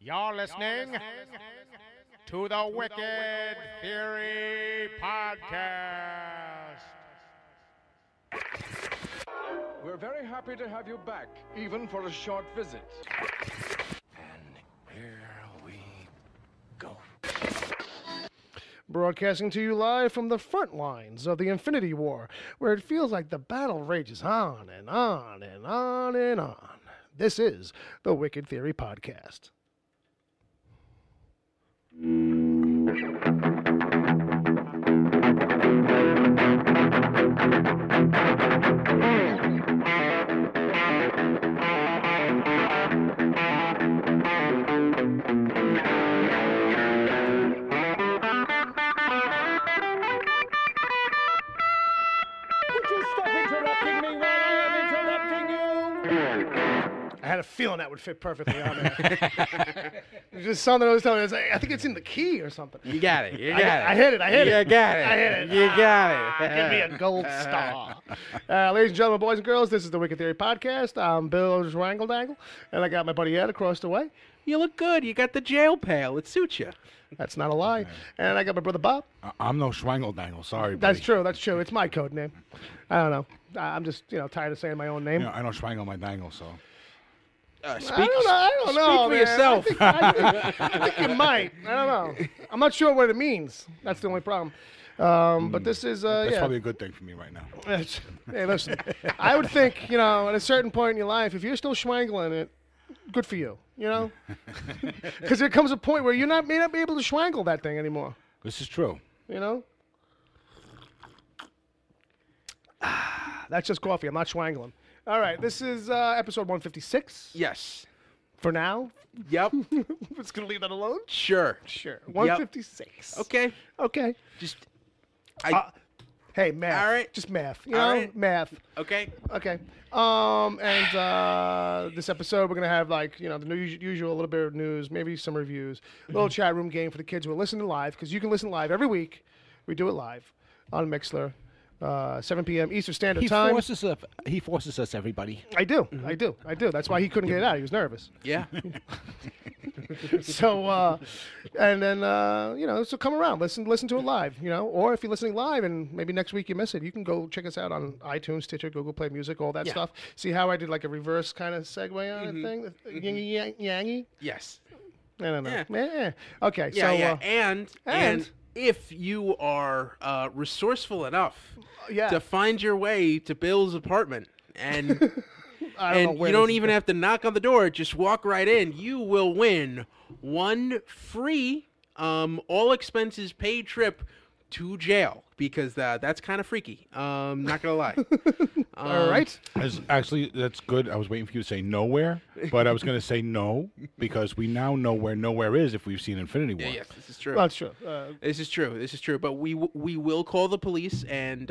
You're listening to the Wicked Theory Podcast. We're very happy to have you back, even for a short visit. And here we go. Broadcasting to you live from the front lines of the Infinity War, where it feels like the battle rages on and on and on and on. This is the Wicked Theory Podcast. I had a feeling that would fit perfectly on there. It's just something I was telling you. I think it's in the key or something. You got it. You got it. I hit it. You got it. I hit it. You got it. Give me a gold star. Ladies and gentlemen, boys and girls, this is the Wicked Theory Podcast. I'm Bill Schwangle-Dangle, and I got my buddy Ed across the way. You look good. You got the jail pail. It suits you. That's not a lie. And I got my brother Bob. I'm no Schwangle-Dangle. Sorry, buddy. That's true. That's true. It's my code name. I don't know. I'm just tired of saying my own name. You know, I don't Schwangle my dangle, so. I don't know. Speak for Man. yourself. I think you might. I don't know. I'm not sure what it means. That's the only problem. But this is That's probably a good thing for me right now. Hey, listen. I would think, at a certain point in your life, if you're still schwangling it, good for you. Because there comes a point where may not be able to schwangle that thing anymore. This is true. That's just coffee. I'm not schwangling. All right, this is episode 156. Yes. For now. Yep. It's going to leave that alone? Sure. 156. Okay. Okay. Just. Hey, math. All right. Just math. All right. Math. Okay. Okay. And this episode we're gonna have the usual little bit of news, maybe some reviews, a little chat room game for the kids who are listening live, because you can listen live every week. We do it live on Mixler, 7 p.m. Eastern Standard Time. He forces us, everybody. I do. That's why he couldn't get it out. He was nervous. Yeah. So, so come around, listen to it live, or if you're listening live and maybe next week you miss it, you can go check us out on iTunes, Stitcher, Google Play Music, all that stuff. See how I did like a reverse kind of segue on it thing? Yangy? Yes. I don't know. Yeah. Okay. Yeah. So, And if you are resourceful enough yeah. to find your way to Bill's apartment and you don't even have to knock on the door, just walk right in, you will win one free all expenses paid trip to jail, because that's kind of freaky. Not gonna lie. All right. Actually, that's good. I was waiting for you to say nowhere, but I was going to say no, because we now know where nowhere is if we've seen Infinity War. Yes, this is true. Well, that's true. This is true. But we will call the police and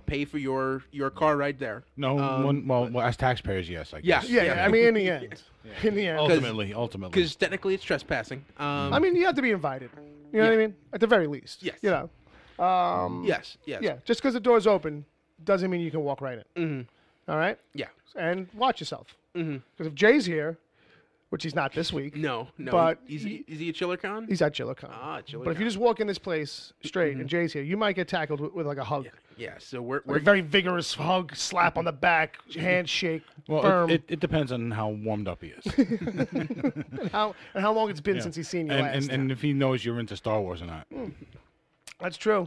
pay for your car ride there. No, well, as taxpayers, yes, I guess. Yeah. I mean, in the end. In the end. Ultimately. Because technically it's trespassing. I mean, you have to be invited. You know what I mean? At the very least. Yes. Yes. Yeah. Just because the door's open doesn't mean you can walk right in. Mm-hmm. All right? Yeah. And watch yourself. Mm-hmm. Because if Jay's here, which he's not this week. No. But is he at ChillerCon? He's at ChillerCon. ChillerCon. But if you just walk in this place straight and Jay's here, you might get tackled with like a hug. Yeah. So we're a very vigorous hug, slap on the back, handshake, well, firm. It depends on how warmed up he is. and how long it's been since he's seen you last. And if he knows you're into Star Wars or not. That's true.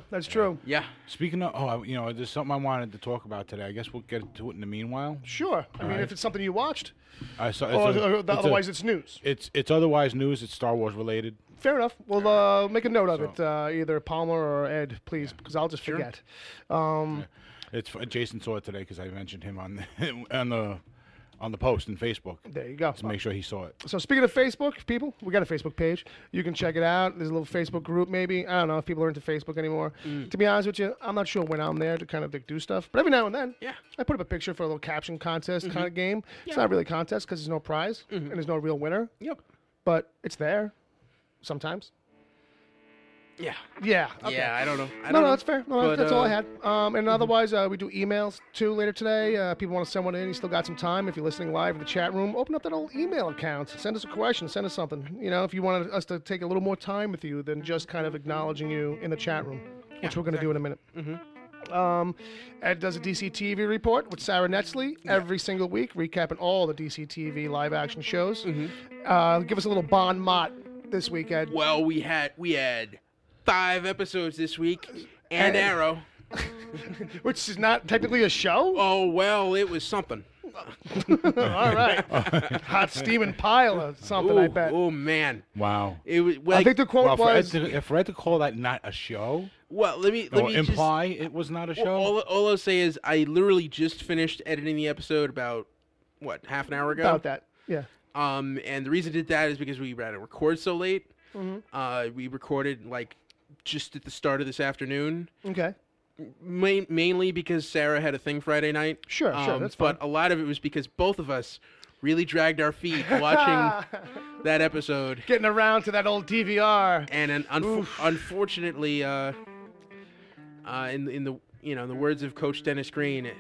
Yeah. Speaking of, there's something I wanted to talk about today. I guess we'll get to it in the meanwhile. Sure. I mean, if it's something you watched, otherwise it's news. It's otherwise news. It's Star Wars related. Fair enough. We'll make a note of it. Either Palmer or Ed, please, because I'll just forget. It's Jason saw it today because I mentioned him on the post in Facebook. There you go. To make sure he saw it. So speaking of Facebook, people, we got a Facebook page. You can check it out. There's a little Facebook group maybe. I don't know if people are into Facebook anymore. To be honest with you, I'm not sure when I'm there to kind of do stuff. But every now and then, I put up a picture for a little caption contest kind of game. It's not really a contest because there's no prize and there's no real winner. Yep. But it's there sometimes. Yeah. Yeah. Okay. Yeah, I don't know. No, that's fair. No, But, that's all I had. And otherwise, we do emails too later today. People want to send one in. You still got some time. If you're listening live in the chat room, open up that old email account. Send us a question. Send us something. You know, if you want us to take a little more time with you than just kind of acknowledging you in the chat room, which we're going to do in a minute. Ed does a DC TV report with Sarah Netzley every single week, recapping all the DC TV live action shows. Give us a little Bon Mott this week, Ed. Well, we had 5 episodes this week, and Arrow. Which is not technically a show? Oh, well, it was something. All right. Hot steaming pile of something, I bet. Oh, man. Wow. It was, I think the quote was... For Ed to call that not a show, well, let me imply it was not a show. All I'll say is I literally just finished editing the episode about, half an hour ago? About that, yeah. And the reason I did that is because we had to record so late. We recorded, just at the start of this afternoon. Okay. Mainly because Sarah had a thing Friday night. Sure, that's fine. But a lot of it was because both of us really dragged our feet watching that episode. Getting around to that old DVR. And unfortunately, in the words of Coach Dennis Green,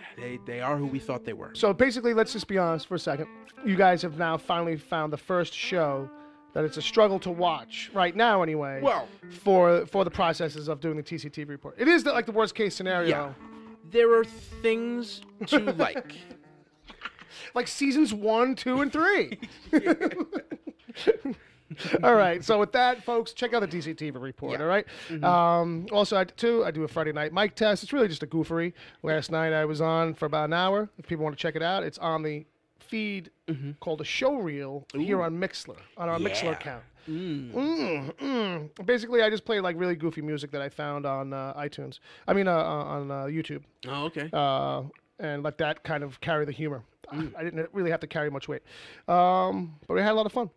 they are who we thought they were. So basically, let's just be honest for a second. You guys have now finally found the first show that it's a struggle to watch right now, anyway. Well, for the processes of doing the TCTV report, it is the worst case scenario. Yeah, there are things to like, like seasons 1, 2, and 3. All right. So with that, folks, check out the DCTV report. Yeah. All right. Also, I do a Friday night mic test. It's really just a goofery. Last night I was on for about an hour. If people want to check it out, it's on the feed called a show reel here on Mixler, on our Mixler account. Basically, I just play really goofy music that I found on iTunes. I mean, on YouTube. Oh, okay. And let that kind of carry the humor. I didn't really have to carry much weight, but we had a lot of fun.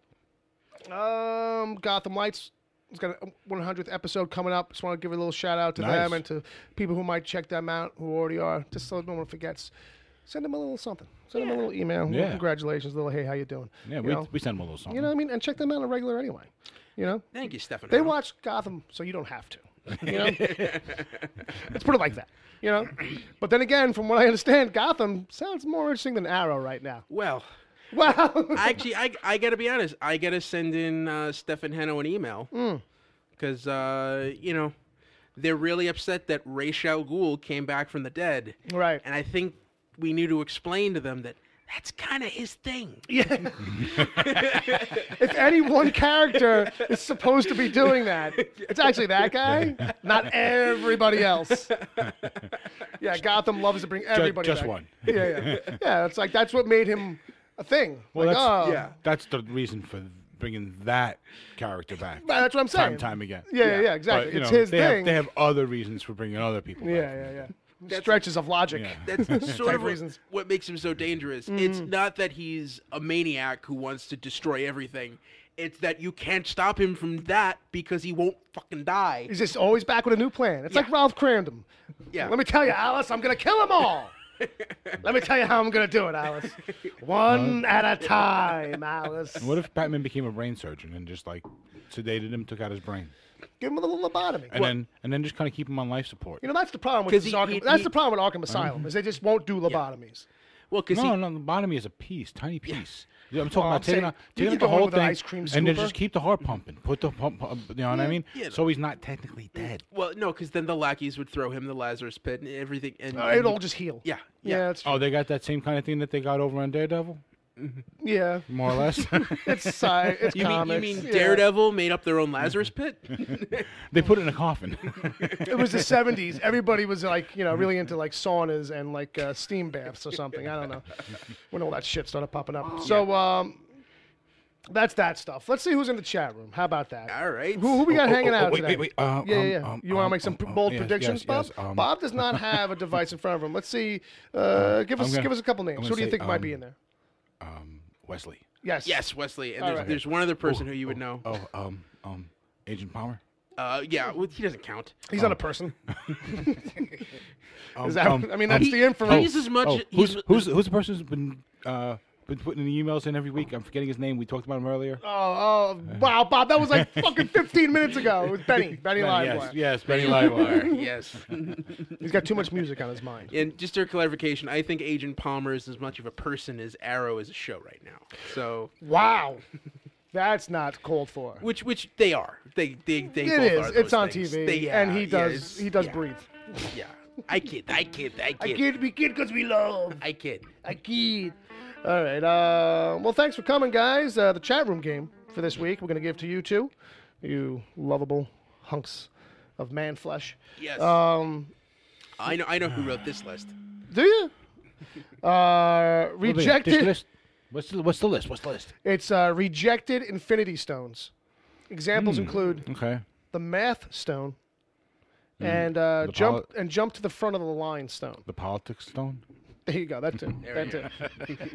Gotham Lights. It's got a 100th episode coming up. Just want to give a little shout out to them and to people who might check them out who already are. Just so no one forgets. Send them a little something. Send them a little email. Yeah. Congratulations, little hey, how you doing? Yeah, we send them a little something. You know what I mean? And check them out on a regular anyway. You know? Thank you, Stefan. They watch Gotham, so you don't have to. You know? Let's put it like that. You know? But then again, from what I understand, Gotham sounds more interesting than Arrow right now. Well, actually, I got to be honest. I got to send in Stefan Heno an email. Because, they're really upset that Ra's al Ghul came back from the dead. Right. And I think we need to explain to them that that's kind of his thing. Yeah. If any one character is supposed to be doing that, it's actually that guy, not everybody else. Yeah, Gotham loves to bring everybody just back. one. Yeah. Yeah, it's that's what made him a thing. Well, that's the reason for bringing that character back. That's what I'm saying. Time and time again. Yeah, exactly. But, it's his thing. They have other reasons for bringing other people back. Yeah. Stretches of logic. Yeah. That's sort of reasons. what makes him so dangerous. It's not that he's a maniac who wants to destroy everything. It's that you can't stop him from that because he won't fucking die. He's just always back with a new plan. It's like Ralph Crandom. Yeah. Let me tell you, Alice, I'm going to kill them all. Let me tell you how I'm going to do it, Alice. One at a time, Alice. What if Batman became a brain surgeon and just sedated him, took out his brain? Give him a little lobotomy. And then just kind of keep him on life support. You know, that's the problem with that's the problem with Arkham Asylum is they just won't do lobotomies. Well, because no, lobotomy is a piece, tiny piece. I'm talking about taking out the go whole with an thing ice cream and then scooper. just keep the heart pumping. Put the pump, you know what I mean? Yeah. So he's not technically dead. Well, no, because then the lackeys would throw him in the Lazarus pit and everything. And It'd all just heal. Yeah. That's true. Oh, they got that same kind of thing that they got over on Daredevil? Yeah. More or less? It's You comics. mean Daredevil made up their own Lazarus pit? They put it in a coffin. It was the 70s. Everybody was really into saunas and steam baths or something. I don't know. When all that shit started popping up. So that's that stuff. Let's see who's in the chat room. How about that? All right. Who we got hanging out wait, today? wait. You want to make some bold predictions, Bob? Yes, Bob does not have a device in front of him. Let's see. Give us a couple names. Who do you think might be in there? Wesley. Yes. Yes, Wesley. And there's one other person who you would know. Agent Power. Yeah, well, he doesn't count. He's not a person. Is that? I mean, that's the info. He's as much. Who's the person who's been been putting the emails in every week. I'm forgetting his name. We talked about him earlier. Oh, wow, Bob, that was like fucking 15 minutes ago. It was Benny Livewire. Yes, Benny Livewire. Yes. He's got too much music on his mind. And just for clarification, I think Agent Palmer is as much of a person as Arrow is a show right now. So Wow. That's not called for. which they are. They It both is. are those It's on things. TV, and he does breathe. Yeah. I kid. We kid because we love. I kid. I kid. All right. Well, thanks for coming, guys. The chat room game for this week we're going to give to you two, you lovable hunks of man flesh. Yes. I know who wrote this list. Do you? Rejected. This list? What's the list? It's rejected Infinity Stones. Examples include Okay. the Math Stone and jump to the front of the line stone. The politics stone? There you go. That too.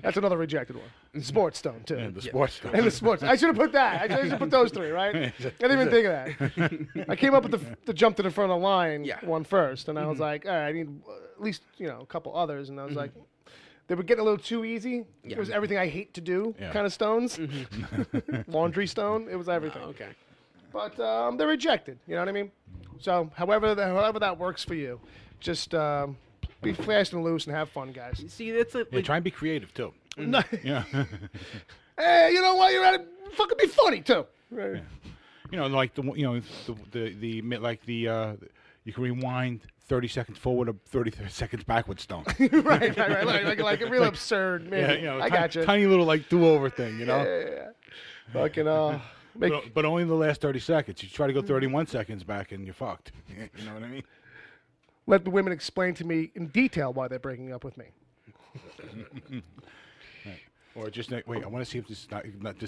That's another rejected one. Sports Stone too. And the sports stone. And the sports. I should have put that. I should have put those three, right? I didn't even think of that. I came up with the jump to the front of the line one first, and I was like, all right, I need at least a couple others, and I was like, they were getting a little too easy. Yeah. It was everything I hate to do kind of stones. Laundry stone. It was everything. Oh, okay. But they're rejected. You know what I mean? So however that works for you, just be fast and loose and have fun, guys. See, that's a Yeah, try and be creative too. No. Yeah. Hey, you know what? You're at it. Fucking be funny too. Right. Like you can rewind 30 seconds forward or 30 seconds backwards stone. right. Like a real absurd. Maybe. Yeah, I got you. Tiny little like do-over thing, Yeah. Fucking But only the last 30 seconds. You try to go 31 seconds back and you're fucked. You know what I mean? Let the women explain to me in detail why they're breaking up with me. Or just wait. I want to see if this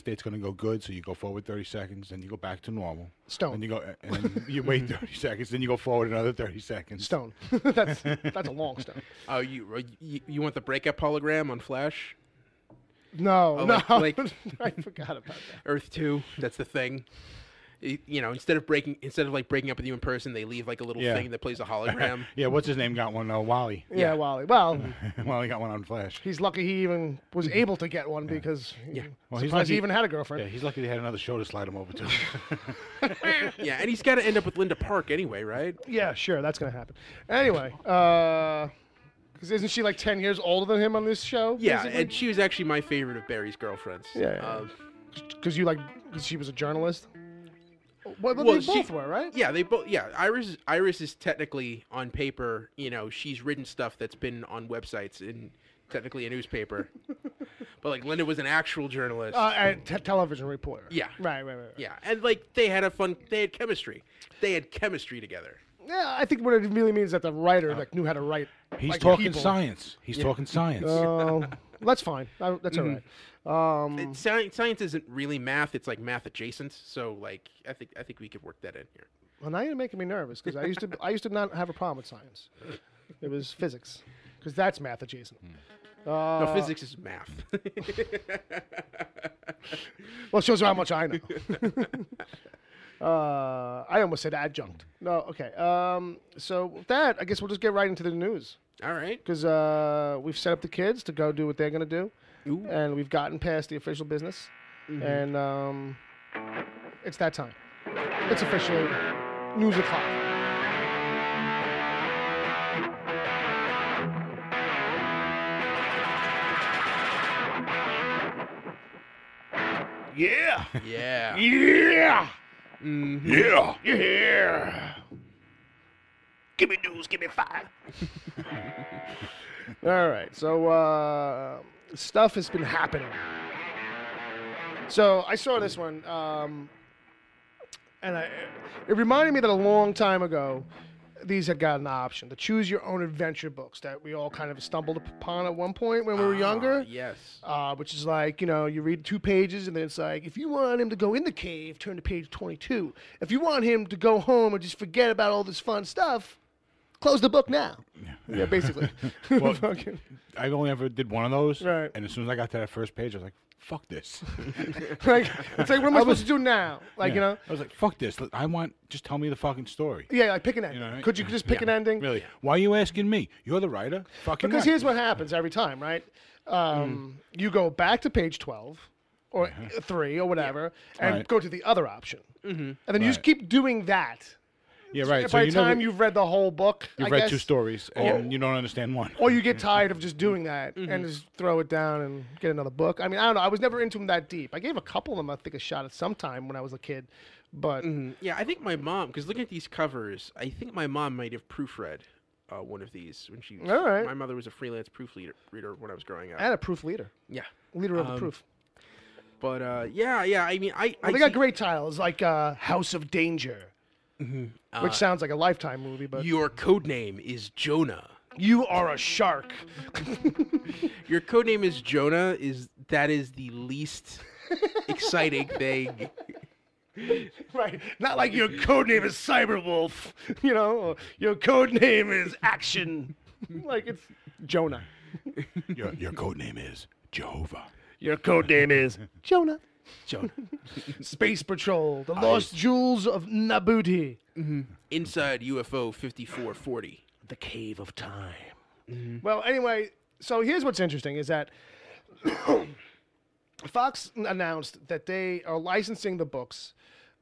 date's going to go good. So you go forward 30 seconds, then you go back to normal. Stone. And then you wait 30 seconds, then you go forward another 30 seconds. Stone. That's a long stone. Oh, you want the breakup hologram on Flash? No. Like I forgot about that. Earth 2. That's the thing. Instead of breaking up with you in person, they leave like a little thing that plays a hologram. Yeah, what's his name got one? Wally. Yeah, Wally. Well, Wally got one on Flash. he's lucky he even was able to get one because Well, he's he's lucky he even had a girlfriend. Yeah, he's lucky they had another show to slide him over to. Yeah, and he's got to end up with Linda Park anyway, right? Yeah, sure, that's gonna happen. Anyway, because isn't she like 10 years older than him on this show? Yeah, basically? and she was actually my favorite of Barry's girlfriends. Yeah. Because she was a journalist. Well, they Well, both were, right? Yeah, they both. Yeah, Iris is technically on paper. She's written stuff that's been on websites and technically a newspaper. But like Linda was an actual journalist. And television reporter. Yeah. Right. Yeah, and like they had chemistry. They had chemistry together. Yeah, I think what it really means is that the writer knew how to write. He's like, talking people. science. He's talking science. That's fine. That's all right. Science isn't really math; it's like math adjacent. So, like, I think we could work that in here. Well, now you're making me nervous because I used to not have a problem with science. It was physics because that's math adjacent. No, physics is math. Well, it shows you how much I know. I almost said adjunct. No, okay. So with that, I guess we'll just get right into the news. All right. Because we've set up the kids to go do what they're going to do. Ooh. And we've gotten past the official business. And it's that time. It's officially news o'clock. Yeah. Yeah. Yeah. Yeah. Yeah. Give me news, give me five. All right, so stuff has been happening. So I saw this one, and it reminded me that a long time ago, these had got an option, the choose your own adventure books that we all kind of stumbled upon at one point when we were younger. Yes. Which is like, you read 2 pages and then it's like, if you want him to go in the cave, turn to page 22. If you want him to go home and just forget about all this fun stuff, close the book now. Yeah, basically. Well, Fucking- I only ever did one of those. Right. And as soon as I got to that first page, I was like, fuck this. like, it's like, what am I supposed to do now? Like, Yeah. you know? I was like, fuck this. Just tell me the fucking story. Yeah, like pick an ending. You know what I mean? Could you just pick Yeah. an ending? Really? Why are you asking me? You're the writer. Fucking Because write. here's what happens every time, right? You go back to page 12 or 3 or whatever and Right. go to the other option. And then you just Right. keep doing that. Yeah, right. By So the you know time that you've read the whole book, you've I read guess, 2 stories and you don't understand one. or you get tired of just doing that and just throw it down and get another book. I mean, I don't know. I was never into them that deep. I gave a couple of them, I think, a shot at some time when I was a kid. But Yeah, I think my mom, because looking at these covers, I think my mom might have proofread one of these when she. All right. My mother was a freelance proofreader when I was growing up. and a proof leader. Yeah, Leader of the proof. but yeah. I mean, I Well, they got great titles like House of Danger, which sounds like a Lifetime movie, but Your code name is Jonah. you are a shark. Your code name is Jonah. That is the least exciting thing. Right. Not like your code name is Cyberwolf, you know, or your code name is Action. Like it's Jonah. Your code name is Jehovah. Your code name is Jonah. Jonah. Space Patrol, the Lost Jewels of Nabuti. Inside UFO 5440. The Cave of Time. Well, anyway, so here's what's interesting is that Fox announced that they are licensing the books,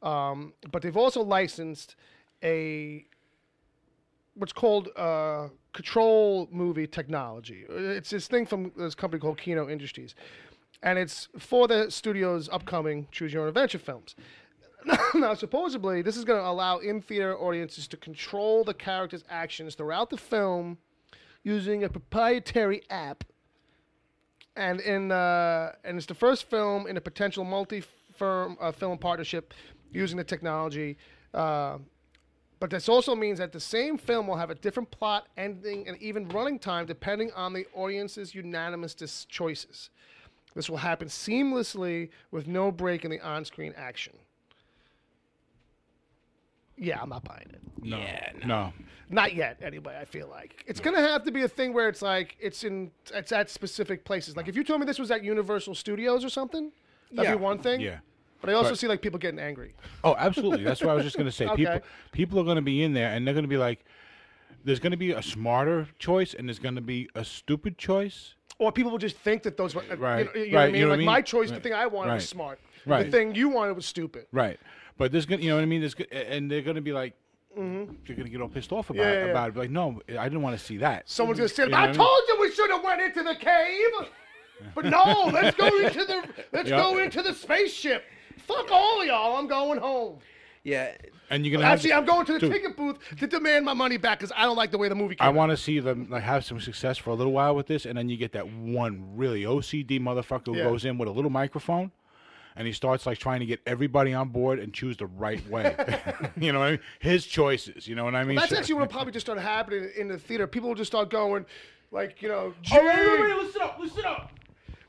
but they've also licensed what's called control movie technology. It's this thing from this company called Kino Industries, and it's for the studio's upcoming Choose Your Own Adventure films. Now, supposedly, this is going to allow in-theater audiences to control the characters' actions throughout the film using a proprietary app. And it's the first film in a potential multi-film partnership using the technology. But this also means that the same film will have a different plot, ending, and even running time depending on the audience's unanimous choices. This will happen seamlessly with no break in the on-screen action. Yeah, I'm not buying it. No. Yeah, No. Not yet, anyway, I feel like. It's going to have to be a thing where it's like, it's at specific places. Like, if you told me this was at Universal Studios or something, that'd Yeah. be one thing. Yeah. But I also But- see, like, people getting angry. Oh, absolutely. That's what I was just going to say. Okay. People are going to be in there, and they're going to be like, there's going to be a smarter choice, and there's going to be a stupid choice. Or people will just think that those were, Right. you know what I Right, mean? you know what Like, I mean? my choice, the Right. thing I wanted was Right. smart. Right. The thing you wanted was stupid. Right. But there's going to, you know what I mean? And they're going to be like, they're going to get all pissed off about Yeah, it. yeah. About it. Like, no, I didn't want to see that. Someone's going to say, You know I what I mean? told you we should have went into the cave. But no, let's go into the spaceship. Fuck all of y'all. I'm going home. Yeah. And you're going to Actually, I'm going to the Dude. ticket booth to demand my money back because I don't like the way the movie came I out. want to see them like have some success for a little while with this, and then you get that one really OCD motherfucker who Yeah. goes in with a little microphone, and he starts like trying to get everybody on board and choose the right way. You know what I mean? His choices. You know what I mean? That's So- actually what will probably just start happening in the theater. People will just start going, like, you know, Oh, wait, listen up, listen up.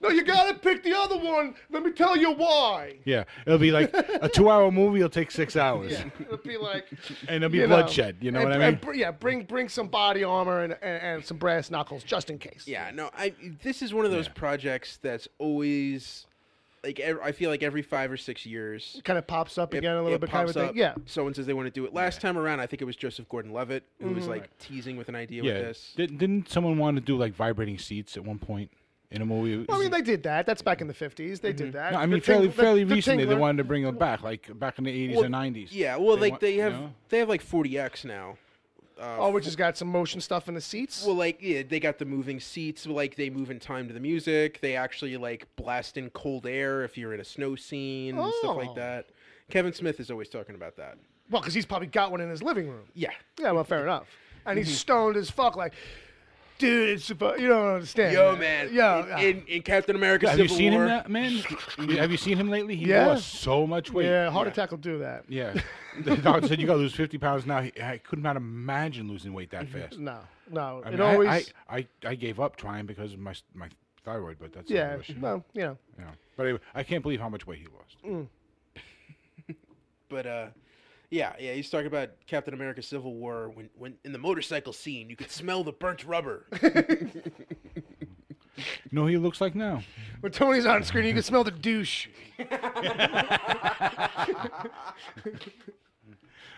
no, you gotta pick the other one. Let me tell you why. Yeah, it'll be like a 2-hour movie. It'll take 6 hours, Yeah, it'll be like, and there'll be you know, bloodshed. You know and- what I mean? and yeah, bring some body armor and some brass knuckles just in case. Yeah, no, this is one of those Yeah. projects that's always, like, I feel like every 5 or 6 years. Kind of pops up it- again a little it bit, kind of pops a thing. up. Yeah. Someone says they want to do it. Last time around, I think it was Joseph Gordon-Levitt who was Mm-hmm. like teasing with an idea Yeah. with this. Didn't someone want to do like vibrating seats at one point in a movie? Well, I mean, they did that. That's back in the 50s. They did that. No, I The mean, Ting- fairly the recently they Tingler. wanted to bring them back, like back in the 80s Well, and 90s. Yeah, well, They like want- they you have know? they have like 40X now. Oh, which has got some motion stuff in the seats. Well, like, yeah, they got the moving seats. Like, they move in time to the music. They actually, like, blast in cold air if you're in a snow scene and stuff Oh. like that. Kevin Smith is always talking about that. Well, because he's probably got one in his living room. Yeah. Yeah, well, fair enough. And Mm-hmm. he's stoned as fuck, like, dude, it's you don't understand. Yo, man. Yeah. In Captain America Have Civil you seen War. him, man? Have you seen him lately? He Yeah. lost so much weight. Yeah, heart attack will do that. Yeah. The doctor said you got to lose 50 pounds now. I could not imagine losing weight that fast. No. I It mean, always. I gave up trying because of my thyroid, but that's Yeah. another issue. Well, you know. Yeah. But anyway, I can't believe how much weight he lost. But Yeah, he's talking about Captain America: Civil War when in the motorcycle scene you could smell the burnt rubber. You know who he looks like now? When Tony's on screen, you can smell the douche.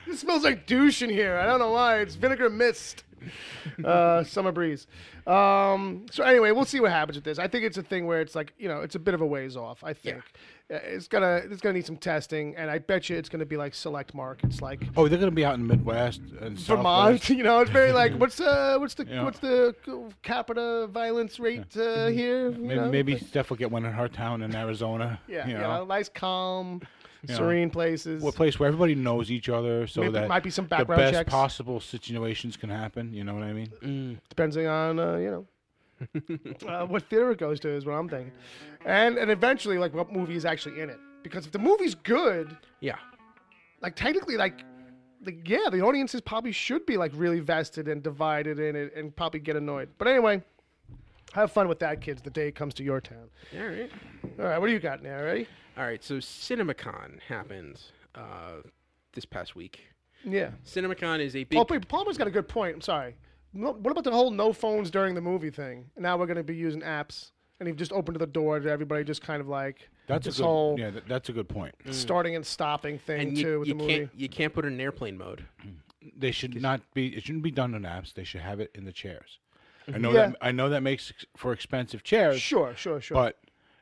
It smells like douche in here. I don't know why. It's vinegar mist. Summer breeze. So anyway, we'll see what happens with this. I think it's a thing where it's like, it's a bit of a ways off, I think. It's gonna need some testing, and I bet you it's gonna be like select markets, like Oh, they're going to be out in the Midwest and Vermont. Southwest. It's very like what's the capita violence rate here? Maybe Steph will get one in her town in Arizona. Nice, calm, serene places. A place where everybody knows each other, so Maybe that might be some the background best checks. possible situations can happen. You know what I mean? Depending on what theater it goes to is what I'm thinking, and eventually like what movie is actually in it. Because if the movie's good, like technically the audiences probably should be like really vested and divided in it and probably get annoyed. But anyway, have fun with that, kids. The day it comes to your town. All right. All right, what do you got now? Ready? All right. So CinemaCon happened this past week. Yeah. CinemaCon is a big. Palmer's got a good point. I'm sorry. What about the whole no phones during the movie thing? Now we're going to be using apps, and you've just opened the door to everybody, just kind of like That's this a good. whole That's a good point. starting and stopping thing And too with the movie. you can't put it in airplane mode. They should not be. It shouldn't be done in apps. They should have it in the chairs. Yeah. I know that makes for expensive chairs. Sure. But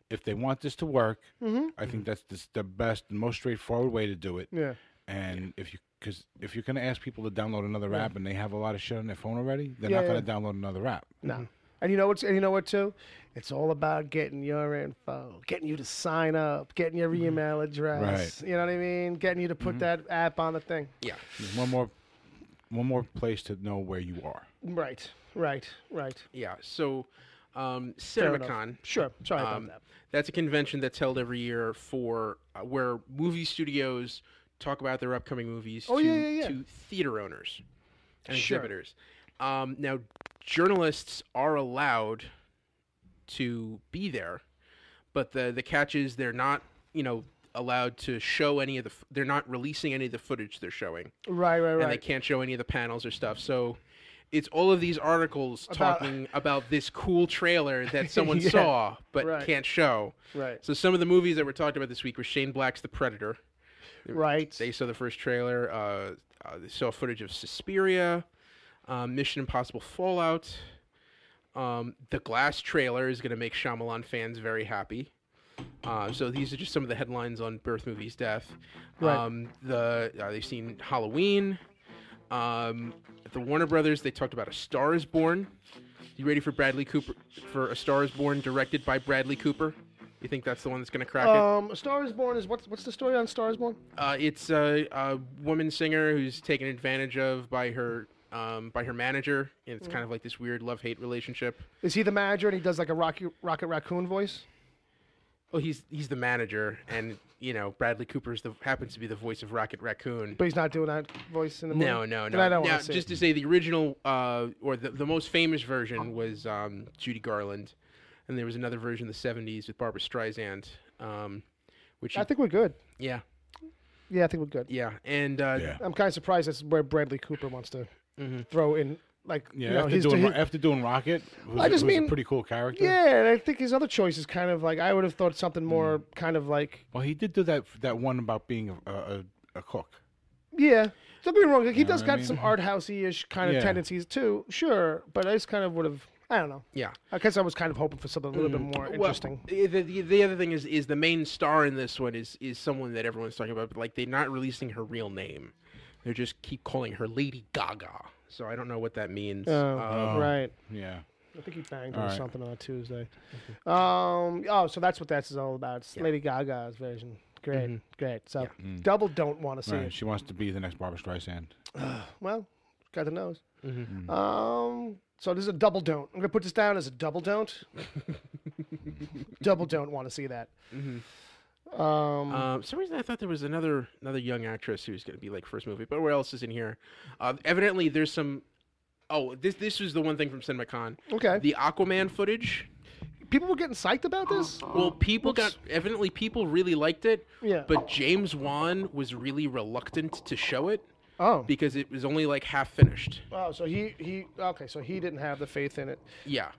if they want this to work, I think that's the best and most straightforward way to do it. Yeah. And because if you're going to ask people to download another app and they have a lot of shit on their phone already, they're not going to download another app. No. And you know what too? It's all about getting your info, getting you to sign up, getting your email address. Right. You know what I mean? Getting you to put that app on the thing. Yeah. There's one more place to know where you are. Right. Yeah. So, Fair enough. CinemaCon. Sure. Sorry about that. That's a convention that's held every year for where movie studios talk about their upcoming movies to theater owners and exhibitors. Now, journalists are allowed to be there, but the catch is they're not, allowed to show any of the. They're not releasing any of the footage they're showing. Right. And they can't show any of the panels or stuff. So it's all of these articles talking about this cool trailer that someone saw but can't show. Right. So some of the movies that were talked about this week were Shane Black's The Predator. Right. They saw the first trailer. They saw footage of Suspiria, Mission Impossible Fallout. The Glass trailer is going to make Shyamalan fans very happy. So these are just some of the headlines on Birth Movies Death. Right. They've seen Halloween. At the Warner Brothers, they talked about A Star Is Born. You ready for Bradley Cooper for A Star Is Born, directed by Bradley Cooper? You think that's the one that's going to crack it? A Star Is Born is what's the story on Star Is Born? It's a woman singer who's taken advantage of by her manager. And it's kind of like this weird love-hate relationship. Is he the manager and he does like a Rocket Raccoon voice? Well, he's the manager, and Bradley Cooper happens to be the voice of Rocket Raccoon. But he's not doing that voice in the movie? No. Then I don't Now, want to see just it. to say, the original or the most famous version was Judy Garland, and there was another version in the '70s with Barbara Streisand, which I think we're good. yeah, Yeah, I think we're good. yeah, and I'm kind of surprised that's where Bradley Cooper wants to throw in, like, Yeah, after doing Rocket, who's a pretty cool character. Yeah, and I think his other choice is kind of like, I would have thought something more kind of like, Well, he did do that one about being a cook. yeah. Don't get me wrong, like, he You know does what I got mean? some art housey-ish kind of Yeah. tendencies too, sure, but I just kind of would have, I don't know. yeah. I guess I was kind of hoping for something a little bit more interesting. Well, the other thing is the main star in this one is someone that everyone's talking about, but like they're not releasing her real name. They just keep calling her Lady Gaga. So I don't know what that means. Right. Yeah. I think he banged All her or right. something on a Tuesday. So that's what that's all about. It's Lady Gaga's version. Great, great. So double don't want to see Right. it. She wants to be the next Barbara Streisand. Well, got the nose. So this is a double don't. I'm gonna put this down as a double don't. Double don't want to see that. For some reason I thought there was another young actress who was going to be like first movie, but where else is in here? Evidently there's some. Oh, this was the one thing from CinemaCon. Okay. The Aquaman footage. people were getting psyched about this. Well, people really liked it. Yeah. But James Wan was really reluctant to show it Oh. because it was only like half finished. Oh, so he didn't have the faith in it. Yeah.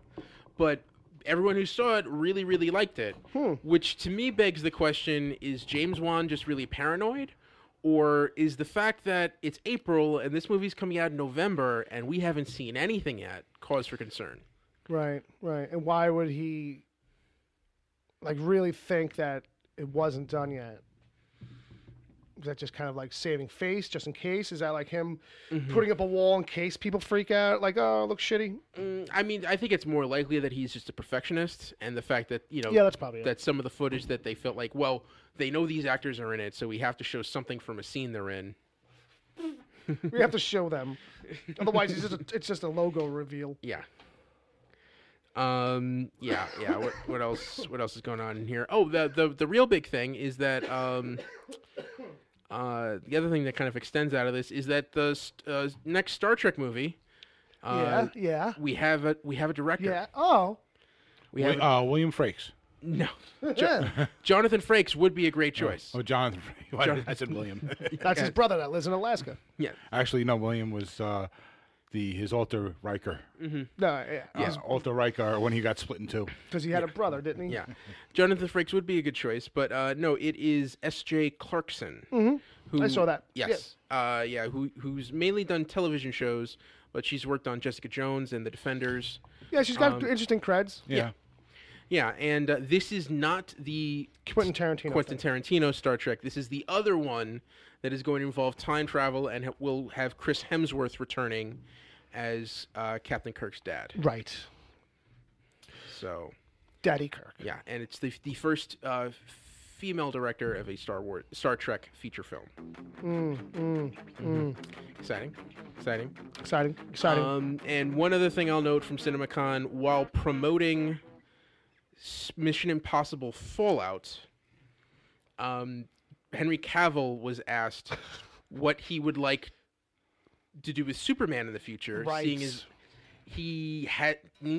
But everyone who saw it really, really liked it. Which to me begs the question, is James Wan just really paranoid? Or is the fact that it's April and this movie's coming out in November and we haven't seen anything yet cause for concern? Right. And why would he like really think that it wasn't done yet? Is that just kind of like saving face just in case? Is that like him putting up a wall in case people freak out? Like, oh, it looks shitty? I mean, I think it's more likely that he's just a perfectionist, and the fact that, Yeah, that's probably it. that some of the footage that they felt like, well, they know these actors are in it, so we have to show something from a scene they're in. We have to show them. Otherwise, it's just a logo reveal. Yeah. Yeah. What else is going on in here? Oh, the real big thing is that the other thing that kind of extends out of this is that the next Star Trek movie. Yeah. We have a director. Yeah. Oh. We have William Frakes. no. Jonathan Frakes would be a great choice. Oh, Jonathan Frakes. Why did I said William. That's his brother that lives in Alaska. Yeah. Actually, no, William was his alter Riker. No, yeah. Alter Riker when he got split in two. Because he had a brother, didn't he? Yeah. Jonathan Frakes would be a good choice, but no, it is S.J. Clarkson. Who, I saw that. Yes. Who's mainly done television shows, but she's worked on Jessica Jones and The Defenders. Yeah, she's got interesting creds. Yeah. Yeah, and this is not the Quentin Tarantino Star Trek. This is the other one that is going to involve time travel and will have Chris Hemsworth returning as Captain Kirk's dad. Right. So, Daddy Kirk. yeah, and it's the first female director of a Star Trek feature film. Exciting. And one other thing I'll note from CinemaCon, while promoting Mission Impossible Fallout, Henry Cavill was asked what he would like to do with Superman in the future, seeing as he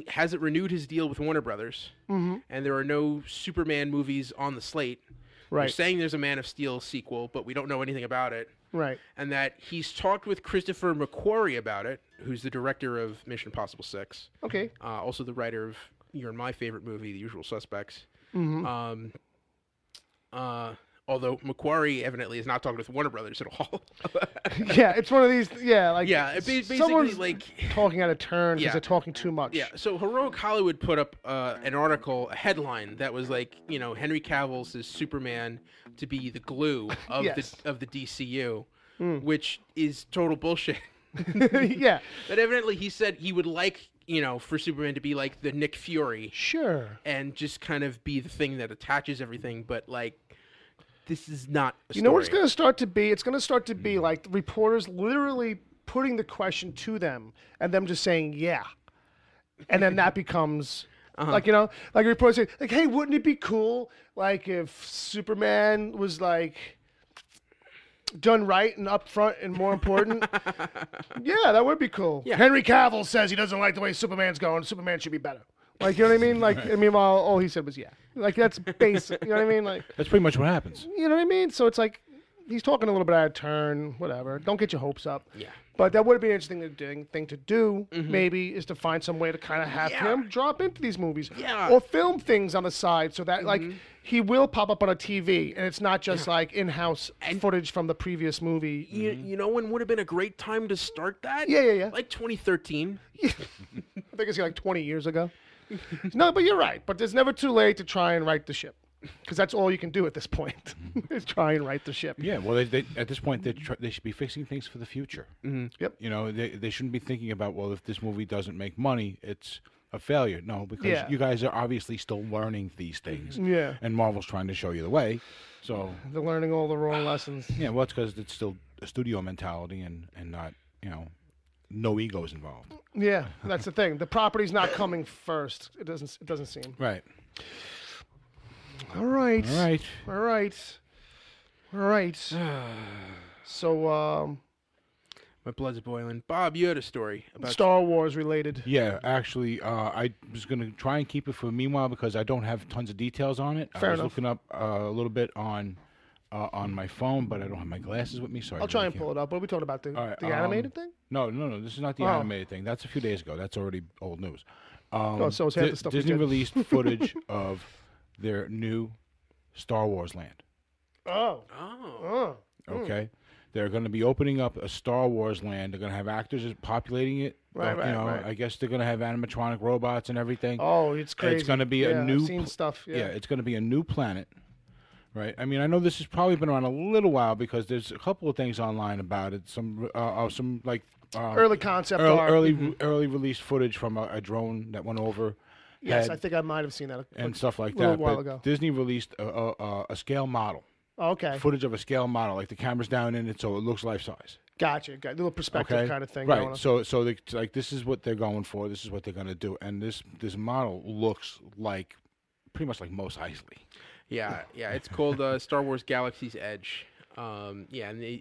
hasn't renewed his deal with Warner Brothers, and there are no Superman movies on the slate. They're saying there's a Man of Steel sequel, but we don't know anything about it. Right. And that he's talked with Christopher McQuarrie about it, who's the director of Mission Impossible 6. Okay. Also the writer of your and my favorite movie, The Usual Suspects. Although McQuarrie evidently is not talking with Warner Brothers at all. Yeah, it's one of these. Yeah, like basically someone's like talking out of turn because Yeah. they're talking too much. Yeah, so Heroic Hollywood put up an article, a headline that was like, Henry Cavill says Superman to be the glue of Yes. the DCU, which is total bullshit. Yeah. But evidently he said he would like, for Superman to be like the Nick Fury Sure. and just kind of be the thing that attaches everything, but like this is not a You know what it's story. going to start to be? It's going to start to be like reporters literally putting the question to them and them just saying, yeah. And then that becomes, like a reporter saying, like, hey, wouldn't it be cool, like, if Superman was, like, done right and upfront and more important? Yeah, that would be cool. Yeah. Henry Cavill says he doesn't like the way Superman's going. Superman should be better. Like, you know what I mean? Like, I mean, while all he said was, yeah. Like, that's basic. You know what I mean? Like, That's pretty much what happens. you know what I mean? So it's like, he's talking a little bit out of turn, whatever. Don't get your hopes up. Yeah. But that would be an interesting thing to do, maybe, is to find some way to kind of have him drop into these movies. Yeah. Or film things on the side so that, like, he will pop up on a TV, and it's not just, like, in-house footage from the previous movie. You know when would have been a great time to start that? Yeah. Like 2013. I think it's like 20 years ago. No, but you're right. But there's never too late to try and right the ship. Because that's all you can do at this point, is try and right the ship. Yeah, well, they at this point, they should be fixing things for the future. Yep. They shouldn't be thinking about, well, if this movie doesn't make money, it's a failure. No, because Yeah. you guys are obviously still learning these things. Yeah. And Marvel's trying to show you the way. So, They're learning all the wrong lessons. yeah, well, it's because it's still a studio mentality and not, no egos involved. Yeah, that's the thing. The property's not coming first. It doesn't seem. Right. All right. All right. So My blood's boiling. Bob, you had a story about Star Wars related. Yeah, actually, I was going to try and keep it for meanwhile because I don't have tons of details on it. Fair I was enough. looking up a little bit on my phone, but I don't have my glasses with me, so I'll try and pull it up. What are we talking about? The, All right, the animated thing? No, this is not the Oh. animated thing. That's a few days ago. That's already old news. So it's half the stuff we Disney did. released footage of their new Star Wars land. Oh. Oh. Okay, they're going to be opening up a Star Wars land. They're going to have actors populating it. Right, you right, know, right. I guess they're going to have animatronic robots and everything. Oh, it's crazy. It's going to be a I've new seen stuff. Yeah. it's going to be a new planet, right? I mean, I know this has probably been around a little while because there's a couple of things online about it. Some like Early concept art. early release footage from a drone that went over. Yes, had- I think I might have seen that and stuff like little that. while But ago. Disney released a scale model, Oh, okay. footage of a scale model, like the camera's down in it, so it looks life size. Gotcha. Got a little perspective Okay, kind of thing going on. right? So like this is what they're going for. This is what they're going to do, and this model looks like pretty much like Mos Eisley. Yeah. It's called Star Wars Galaxy's Edge. And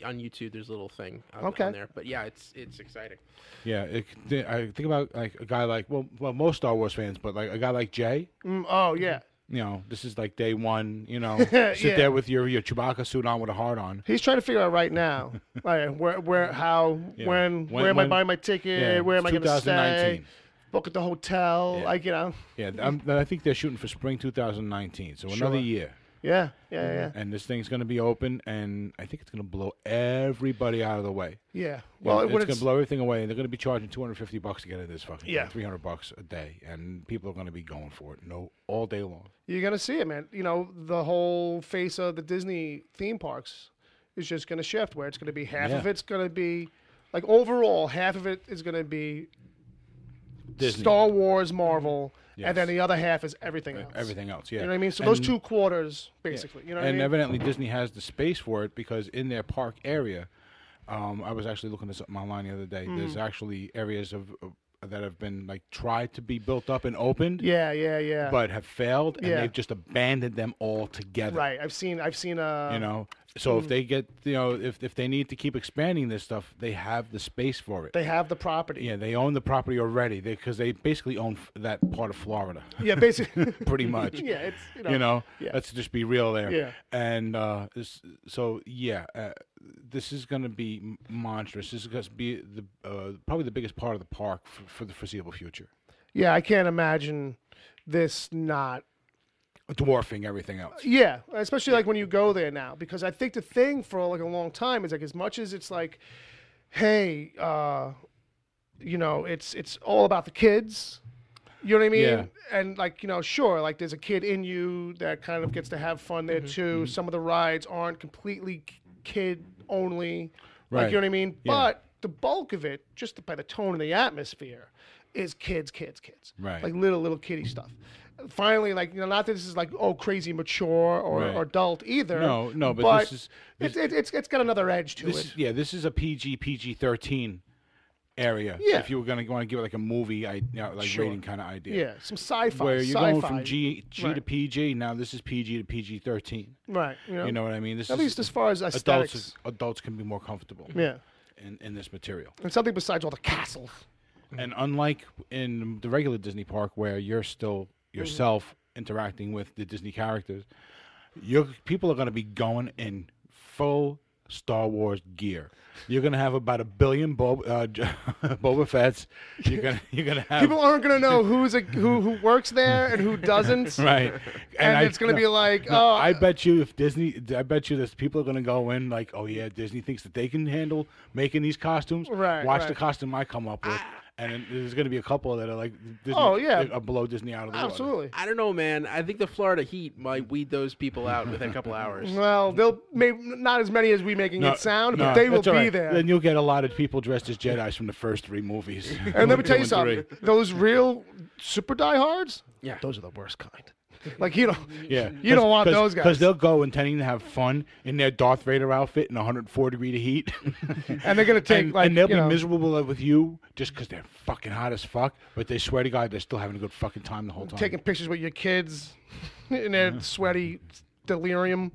on YouTube, there's a little thing on there. But yeah, it's exciting. Yeah, I think about like a guy like well most Star Wars fans, but like a guy like Jay. Oh, yeah. You know, this is like day one. You know, sit Yeah. there with your Chewbacca suit on with a heart on. He's trying to figure out right now, like, where, how, Yeah. where am I When- buying my ticket? Yeah, Where am I it's going to stay? 2019. Book at the hotel, Yeah. like, you know. Yeah, I think they're shooting for spring 2019, so another Sure. year. Yeah. And this thing's going to be open, and I think it's going to blow everybody out of the way. Yeah. Well, Well, it's when going to blow everything away, and they're going to be charging $250 to get in this fucking Yeah. thing, $300 a day, and people are going to be going for it all day long. you're going to see it, man. You know, the whole face of the Disney theme parks is just going to shift, where it's going to be half of Yeah. it's going to be, like, overall, half of it is going to be Disney. Star Wars, Marvel, Yes. and then the other half is everything else. Everything else, yeah. You know what I mean? So And- those 2 quarters, basically. You know what I and mean? evidently Disney has the space for it because in their park area, I was actually looking at something online the other day. There's actually areas of that have been like tried to be built up and opened, Yeah. but have failed, and Yeah. they've just abandoned them altogether. Right. I've seen. You know, so if they get, if they need to keep expanding this stuff, they have the space for it. They have the property. Yeah, they own the property already because they basically own that part of Florida. Yeah, basically. Pretty much. Yeah, it's yeah. Let's just be real there. Yeah. And this is going to be monstrous. This is going to be probably the biggest part of the park for the foreseeable future, Yeah, I can't imagine this not. dwarfing everything else. Yeah, especially like when you go there now, because I think the thing for like a long time is like as much as it's like, hey, it's all about the kids. You know what I mean? Yeah. And like, sure, like there's a kid in you that kind of gets to have fun there too. Some of the rides aren't completely kid only. Like, Right. you know what I mean? Yeah. But the bulk of it, just by the tone and the atmosphere, is kids. Right. Like little kiddie stuff. Finally, like, not that this is like, crazy mature or Right. adult either. No, but this is it's got another edge to this it. is, yeah, this is a PG-13 area. Yeah. If you were going to want to give it like a movie, Sure. rating kind of idea. Yeah, some sci-fi. Where you're sci-fi. going from G Right. to PG, now this is PG to PG-13. Right. You know what I mean? This At is least as far as aesthetics. adults can be more comfortable. Yeah. In this material. And something besides all the castles. And unlike in the regular Disney park where you're still yourself interacting with the Disney characters, people are going to be going in full Star Wars gear. You're going to have about 1 billion Boba Fett's. You're gonna have People aren't going to know who works there and who doesn't. right. And it's going to be like, oh, I bet you there's people are going to go in like, oh yeah, Disney thinks that they can handle making these costumes. Right, Watch right. the costume I come up with. And then there's going to be a couple that are like Disney, Oh, yeah. are below Disney out of the water. absolutely. I don't know, man. I think the Florida heat might weed those people out within a couple hours. Well, they'll maybe not as many as we making it sound, but No, they will that's all be right. there. Then you'll get a lot of people dressed as Jedis from the first 3 movies. And let me tell you 2 and something. 3. Those real super diehards, Yeah. those are the worst kind. Like, you know, Yeah, you don't want those guys. because they'll go intending to have fun in their Darth Vader outfit in 104-degree heat, and they're going to take, and, like, and they'll you be know, miserable with you just because they're fucking hot as fuck. But they swear to God, they're still having a good fucking time the whole time. taking pictures with your kids in their sweaty delirium.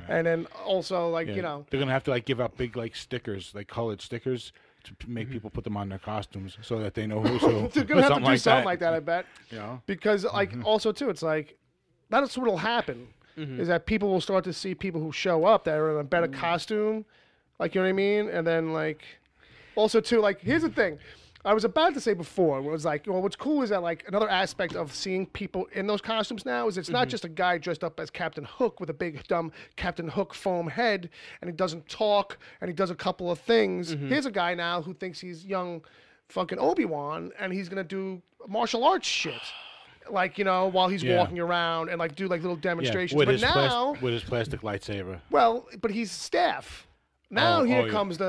And then also, like, Yeah, you know. they're gonna have to like give out big like stickers, like colored stickers, to make people put them on their costumes so that they know who's who. They're going to have to do something that. like that, I bet. You know? Because, like, also, too, it's like, that's what'll happen, is that people will start to see people who show up that are in a better costume. Like, you know what I mean? And then, like, also, too, like, here's the thing. I was about to say before, it was like, well, what's cool is that, like, another aspect of seeing people in those costumes now is it's not just a guy dressed up as Captain Hook with a big, dumb Captain Hook foam head, and he doesn't talk, and he does a couple of things. Here's a guy now who thinks he's young fucking Obi-Wan, and he's going to do martial arts shit. Like, you know, while he's walking around and, like, do, like, little demonstrations. with But his now... with his plastic lightsaber. Well, but he's staff. Now here comes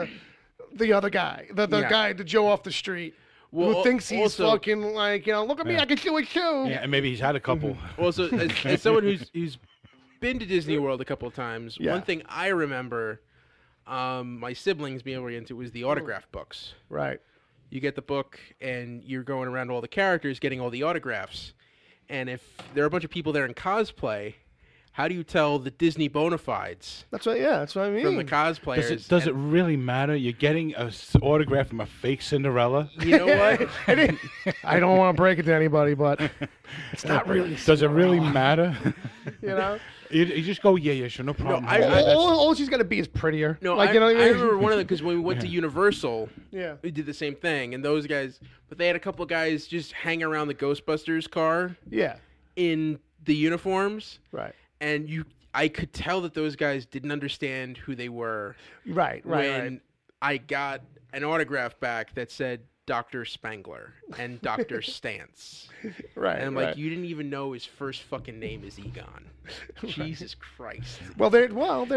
the other guy, the guy, the Joe off the street, who thinks he's also, fucking like, you know, look at me, I can do it too. Yeah, and maybe he's had a couple. Also, as someone who's been to Disney World a couple of times, one thing I remember my siblings being able to get into was the autograph books. Right. You get the book, and you're going around all the characters, getting all the autographs. And if there are a bunch of people there in cosplay, how do you tell the Disney bona fides That's what. Yeah, that's what I mean. from the cosplayers? Does it really matter? You're getting an autograph from a fake Cinderella. You know what? I don't want to break it to anybody, but it's not really. Does it really matter? You know. You just go, yeah, sure, no problem. All she's got to be is prettier. No, like, I, you know what I I mean? remember one of them because when we went to Universal, Yeah. we did the same thing. And those guys, but they had a couple of guys just hang around the Ghostbusters car Yeah. in the uniforms, Right. and I could tell that those guys didn't understand who they were. Right. When I got an autograph back that said Dr. Spangler and Dr. Stantz. Right. And I'm right. like, you didn't even know his first fucking name is Egon. Jesus Christ. Well, they're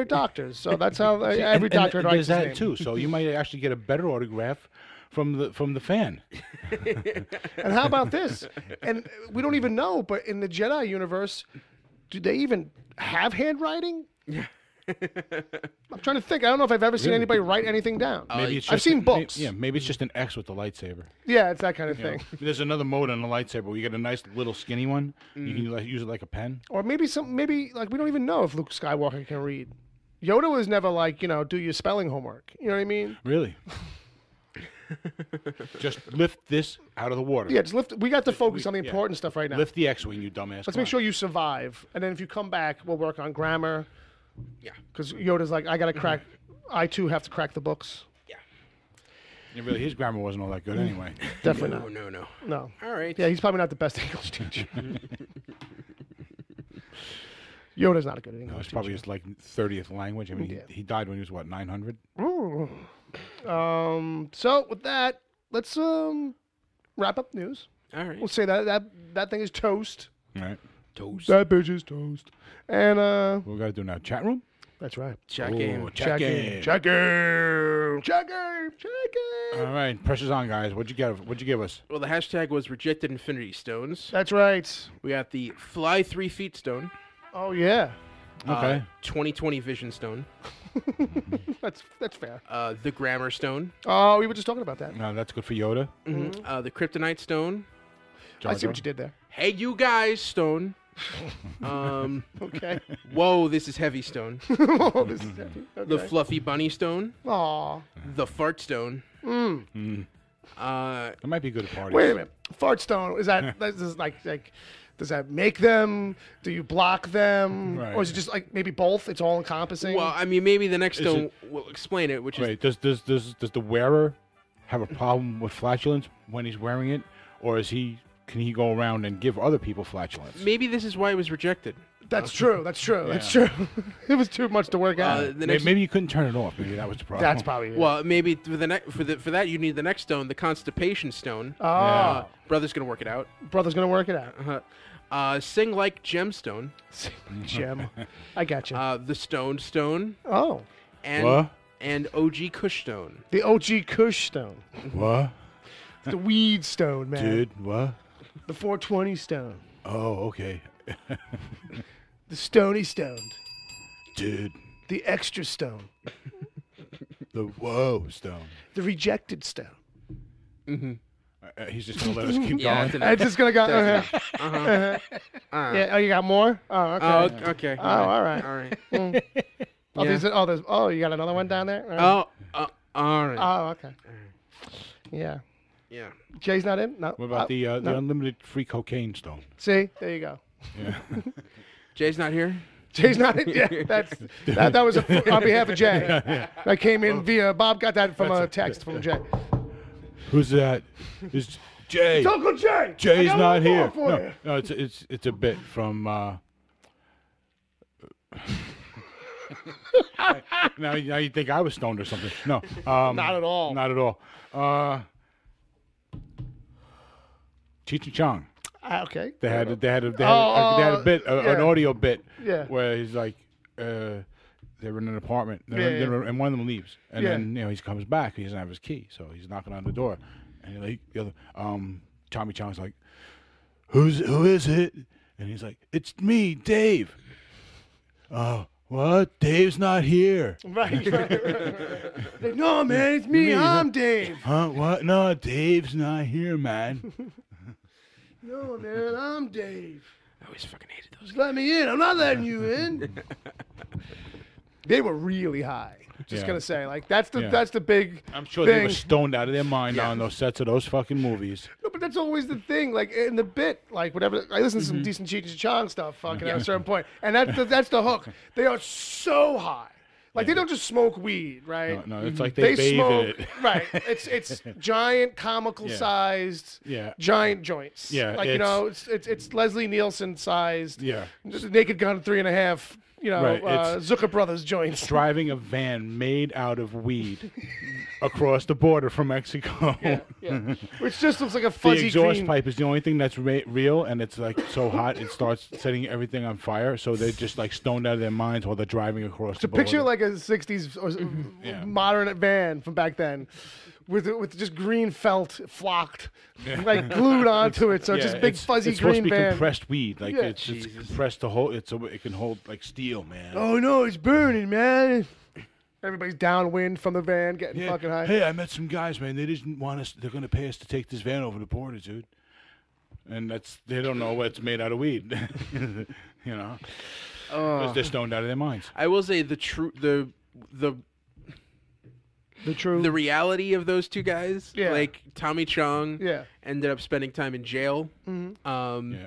doctors, so that's how every doctor and writes there's his that name. too. So you might actually get a better autograph from the fan. And how about this? And we don't even know, but in the Jedi universe, do they even have handwriting? Yeah. I'm trying to think. I don't know if I've ever seen anybody write anything down. Maybe it's I've seen books. Maybe it's just an X with the lightsaber. Yeah, it's that kind of You know, thing. there's another mode on the lightsaber where you get a nice little skinny one. You can use it like a pen. Or maybe like we don't even know if Luke Skywalker can read. Yoda was never like, you know, do your spelling homework. You know what I mean? Really? Just lift this out of the water. Yeah, just lift. We got to focus on the important stuff right now. Lift the X-wing, you dumbass. Let's make sure you survive, and then if you come back, we'll work on grammar. Yeah. Because Yoda's like, I gotta crack. I too have to crack the books. Yeah. Yeah, really, his grammar wasn't all that good anyway. Definitely not. No. No. All right. Yeah, he's probably not the best English teacher. Yoda's not a good English No, it's teacher. probably his like 30th language. I mean, Yeah. he died when he was what, 900? Ooh. So with that, let's wrap up news. All right. We'll say that thing is toast. All right. Toast. That bitch is toast. And What we got to do now? Chat room? that's right. Chat game. Chat game. Check game. Check game. Check game. All right, pressure's on, guys. What'd you give us? Well, the hashtag was rejected Infinity Stones. That's right. We got the Fly 3 Feet Stone. Oh yeah. Okay. 2020 Vision Stone. That's fair. The Grammar Stone. Oh, we were just talking about that. No, that's good for Yoda. The Kryptonite Stone. Jar I see Jar. what you did there. Hey, you guys, Stone. Okay. Whoa, this is Heavy Stone. Oh, this is heavy. Okay. The Fluffy Bunny Stone. Aw. The Fart Stone. That might be good at parties. Wait a minute. Fart stone. Is that this is like does that make them? Do you block them? Right. Or is it just like maybe both? It's all encompassing? Well, I mean, maybe the next Is stone will explain it, which is Wait, does the wearer have a problem with flatulence when he's wearing it, or can he go around and give other people flatulence? maybe this is why it was rejected. That's true. That's true. That's true. It was too much to work out. The next, Maybe you couldn't turn it off. Maybe that was the problem. That's probably it. well, maybe for that you need the next stone, the Constipation Stone. Oh, Brother's gonna work it out. brother's gonna work it out. Sing Like Gemstone. Gem. I got you. The Stone Stone. Oh, And What? and OG Kush Stone. the OG Kush stone. What? The weed stone, man. Dude, what? The 420 stone. Oh, okay. The stony stone. Dude, The extra stone. the whoa stone. The rejected stone. He's just gonna let us keep Yeah, going. that's I'm enough. just gonna go. Yeah. Oh, you got more? Oh, okay. Oh, okay. Oh, all right. All right. You got another one down there? All right. Oh, okay. Yeah. Yeah. Jay's not in? No. What about the unlimited free cocaine stone? See? There you go. Yeah. Jay's not here? Jay's not in? Yeah, that was on behalf of Jay. That came in via, Bob got that from a text from Jay. Who's that? Is Jay? It's Uncle Jay! Jay's not here. No, It's a bit from. Now you think I was stoned or something? No, Not at all. Not at all. Cheech and Chong. Okay. They had a bit, an yeah. audio bit, Yeah. where he's like, they're in an apartment, and one of them leaves, and Yeah. then he comes back. He doesn't have his key, so he's knocking on the door, and the other, Tommy Chong's like, who is it? And he's like, it's me, Dave. Oh, what? Dave's not here. Right. Like, no, man, it's me. I'm Dave. Huh? What? No, Dave's not here, man. No, man, I'm Dave. I always fucking hated those. Just let me in. I'm not letting you in. They were really high. Just Yeah. gonna say, like, that's the Yeah. big. I'm sure thing. they were stoned out of their mind Yeah. on those sets of those fucking movies. No, but that's always the thing. Like in the bit, like whatever. I listen to some decent Cheech and Chong stuff. Fucking at a certain point, and that's the hook. They are so high. Like they don't just smoke weed, right? No, it's like they bathe smoke. in it. Right. It's giant, comical sized. Yeah. Giant joints. Yeah, Like it's Leslie Nielsen sized. Yeah. Naked Gun 3.5. Right, it's- Zucker Brothers joints. Driving a van made out of weed across the border from Mexico. Yeah. Which just looks like a The fuzzy exhaust green. pipe is the only thing that's real, and it's like so hot it starts setting everything on fire. So they're just like stoned out of their minds while they're driving across the border. Picture like a '60s or Yeah. modern van from back then, with just green felt flocked, like glued onto it. So it's just big fuzzy it's supposed to green be van. compressed weed, like Yeah. it's compressed to hold it so it can hold like steel, man. Oh no, it's burning, man! Everybody's downwind from the van, getting Yeah. fucking high. Hey, I met some guys, man. They didn't want us. They're gonna pay us to take this van over the border, dude. And they don't know what's made out of weed. You know, 'cause they're stoned out of their minds. I will say the reality of those two guys. Yeah. Like Tommy Chong. Yeah. Ended up spending time in jail. Yeah.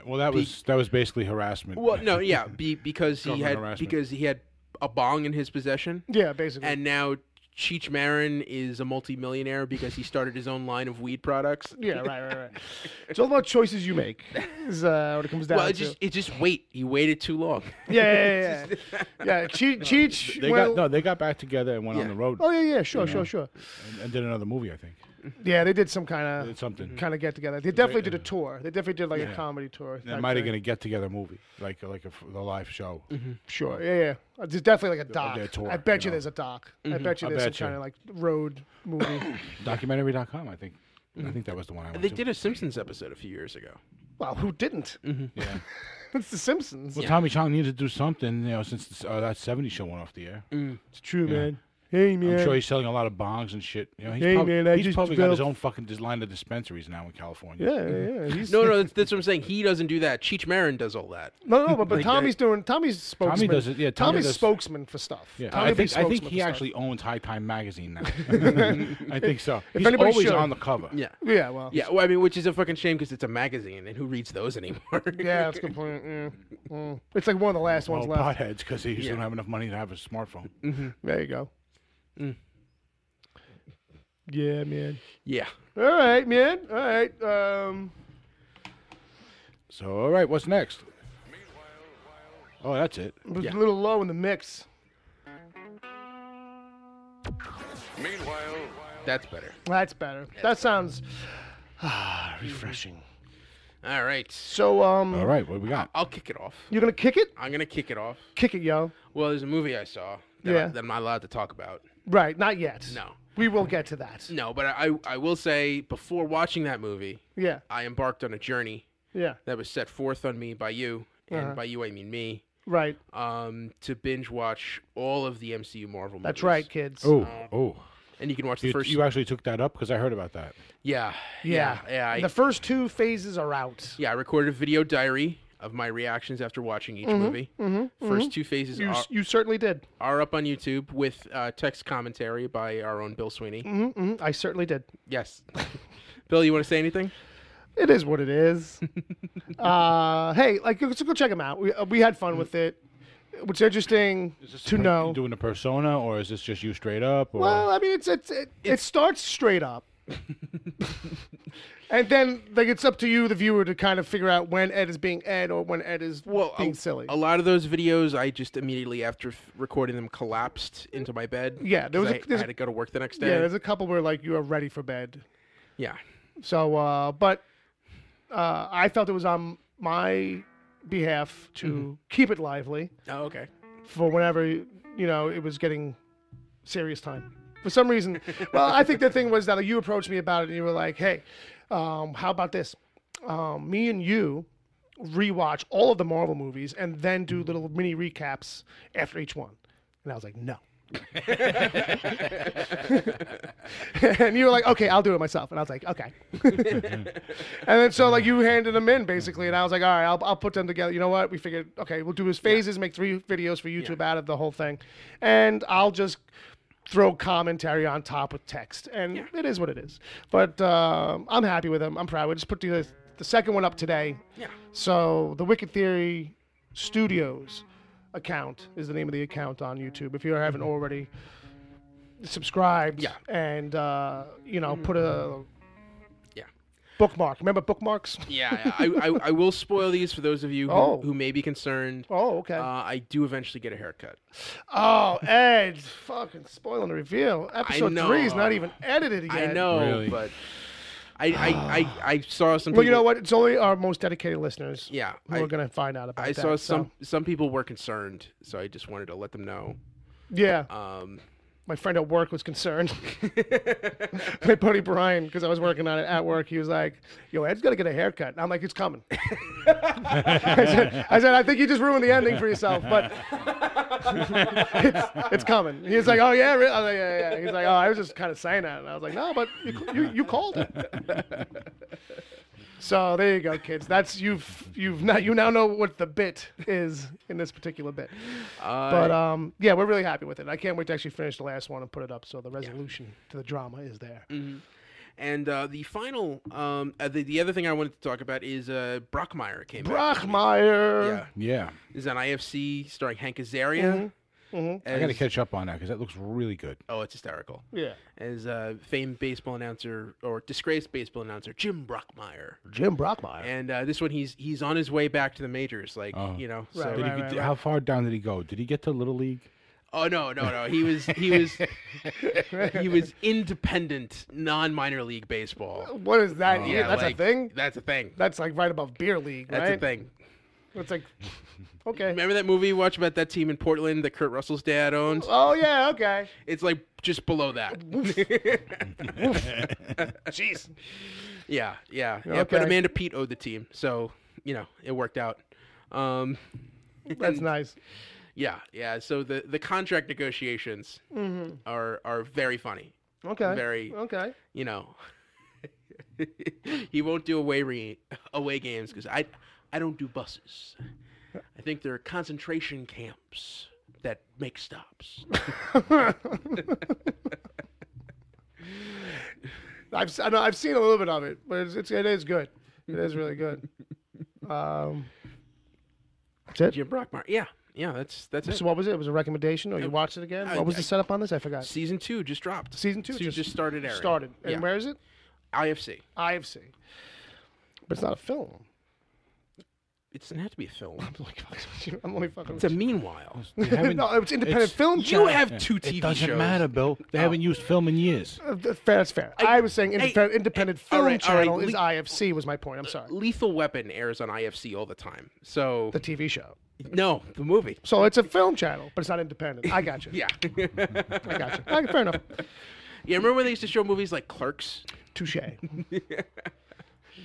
Well, that was basically harassment. Well, no, yeah, because Government harassment. he had a bong in his possession, Yeah, basically. and now Cheech Marin is a multimillionaire because he started his own line of weed products. yeah, right. It's all about choices you make. Is what it comes down Well, to. it just wait. He waited too long. Yeah. Cheech. They got back together and went on the road. Oh yeah, sure. And did another movie, I think. Yeah, they did some kind Did something. of get together. They definitely did a tour. They definitely did like a comedy tour. They might have been a get together movie, like a live show. Sure. Yeah. There's definitely like a doc. their tour, I bet you you know. there's a doc. I bet you I there's some bet you. kind of like road movie. Documentary.com, I think. I think that was the one I went They to. did a Simpsons episode a few years ago. Well, who didn't? Yeah. It's The Simpsons. Well, Tommy Chong needed to do something, since that '70s show went off the air. It's true, man. Hey, man. I'm sure he's selling a lot of bongs and shit. He's Hey, man, I he's just probably got his developed- own fucking line of dispensaries now in California. Yeah. He's, No, that's what I'm saying. He doesn't do that. Cheech Marin does all that. No, but Like Tommy's spokesman. Tommy does it. Yeah, Tommy Tommy's does- spokesman for stuff. Yeah, Tommy I think spokesman he for actually stuff. owns High Time magazine now. I think so. He's anybody always should. on the cover. Yeah. Yeah, well. Yeah, well, I mean, which is a fucking shame because it's a magazine, and who reads those anymore? Yeah, that's a good point. Yeah. It's like one of the last ones Well, left. potheads because they just don't have enough money to have a smartphone. There you go. Yeah, man. Yeah. All right, man. All right. So, all right, what's next? Oh, that's it. It was a little low in the mix. That's better. That's better. That sounds refreshing. All right. So, All right, what we got? I'll kick it off. you're gonna kick it? I'm going to kick it off. Kick it, yo. Well, there's a movie I saw that, Yeah. that I'm not allowed to talk about. Right, not yet. No. We will get to that. No, but I will say, before watching that movie, Yeah, I embarked on a journey yeah. that was set forth on me by you, and by you I mean me, Right. to binge watch all of the MCU Marvel movies. That's right, kids. Oh. And you can watch the first. You actually took that up because I heard about that. Yeah. Yeah. Yeah. The first two phases are out. Yeah, I recorded a video diary of my reactions after watching each movie. First two phases You certainly did. are up on YouTube with text commentary by our own Bill Sweeney. I certainly did. Yes. Bill, you want to say anything? It is what it is. Hey, like, so go check them out. We had fun with it. What's interesting to know. You doing a persona, or is this just you straight up? Or? Well, I mean, it starts straight up. And then, like, it's up to you, the viewer, to kind of figure out when Ed is being Ed or when Ed is being silly. A lot of those videos, I just immediately after recording them collapsed into my bed. Yeah, I had to go to work the next day. Yeah, there's a couple where, like, you are ready for bed. Yeah. So, but I felt it was on my behalf to keep it lively. Oh, okay. For whenever, it was getting serious time. For some reason, well, I think the thing was that you approached me about it and you were like, hey, how about this? Me and you rewatch all of the Marvel movies and then do little mini recaps after each one. And I was like, no. And you were like, okay, I'll do it myself. And I was like, okay. And then so like you handed them in basically, and I was like, all right, I'll put them together. You know what? We figured, okay, we'll do his phases, make 3 videos for YouTube out of the whole thing, and I'll just throw commentary on top with text, and it is what it is. But I'm happy with them. I'm proud. We just put the second one up today. Yeah. So the Wicked Theory Studios account is the name of the account on YouTube. If you haven't already subscribed, and put a bookmark. Remember bookmarks? Yeah. I will spoil these for those of you who may be concerned. Oh, okay. I do eventually get a haircut. Oh, Ed, fucking spoiling the reveal. Episode 3 is not even edited yet. I know, really? But I saw some people... Well, you know what? It's only our most dedicated listeners who are going to find out about that. I saw some people were concerned, so I just wanted to let them know. Yeah. My friend at work was concerned. My buddy Brian, because I was working on it at work, he was like, yo, Ed's got to get a haircut. And I'm like, it's coming. I said, I think you just ruined the ending for yourself, but it's coming. He's like, oh, yeah? Really? I was like, yeah. He's like, oh, I was just kind of saying that. And I was like, no, but you called it. So there you go, kids. That's you now know what the bit is in this particular bit. But we're really happy with it. I can't wait to actually finish the last one and put it up, so the resolution to the drama is there. Mm-hmm. And the final, the other thing I wanted to talk about is Brockmire came back. Brockmire. Yeah. This is on IFC starring Hank Azaria. Mm-hmm. I got to catch up on that because that looks really good. Oh, it's hysterical. Yeah. As famed baseball announcer or disgraced baseball announcer Jim Brockmire. And this one, he's on his way back to the majors. Like Right. How far down did he go? Did he get to Little League? Oh no. He was independent, non-minor league baseball. What is that? That's a thing. That's a thing. That's like right above beer league. That's right? a thing. It's like, okay. Remember that movie you watched about that team in Portland that Kurt Russell's dad owned? Oh, yeah, okay. It's like just below that. Jeez. Yeah. Okay. But Amanda Peet owed the team, so, it worked out. That's nice. Yeah. So the contract negotiations are very funny. Okay. Very, okay. He won't do away games because I don't do buses. I think there are concentration camps that make stops. I've seen a little bit of it, but it is good. It is really good. That's it. Jim Brockmire. Yeah, that's it. So what was it? It was a recommendation, or you watched it again? What was the setup on this? I forgot. Season 2 just dropped. Season 2 just started airing. And where is it? IFC. IFC. But it's not a film. It doesn't have to be a film. I'm only fucking. It's a meanwhile. No, it's independent film channel. You have 2 TV shows. It doesn't matter, Bill. They haven't used film in years. That's fair. I was saying independent film channel is IFC was my point. I'm sorry. Lethal Weapon airs on IFC all the time. So the TV show. No, the movie. So it's a film channel, but it's not independent. I got you. Yeah. I got you. Fair enough. Yeah, remember when they used to show movies like Clerks? Touche.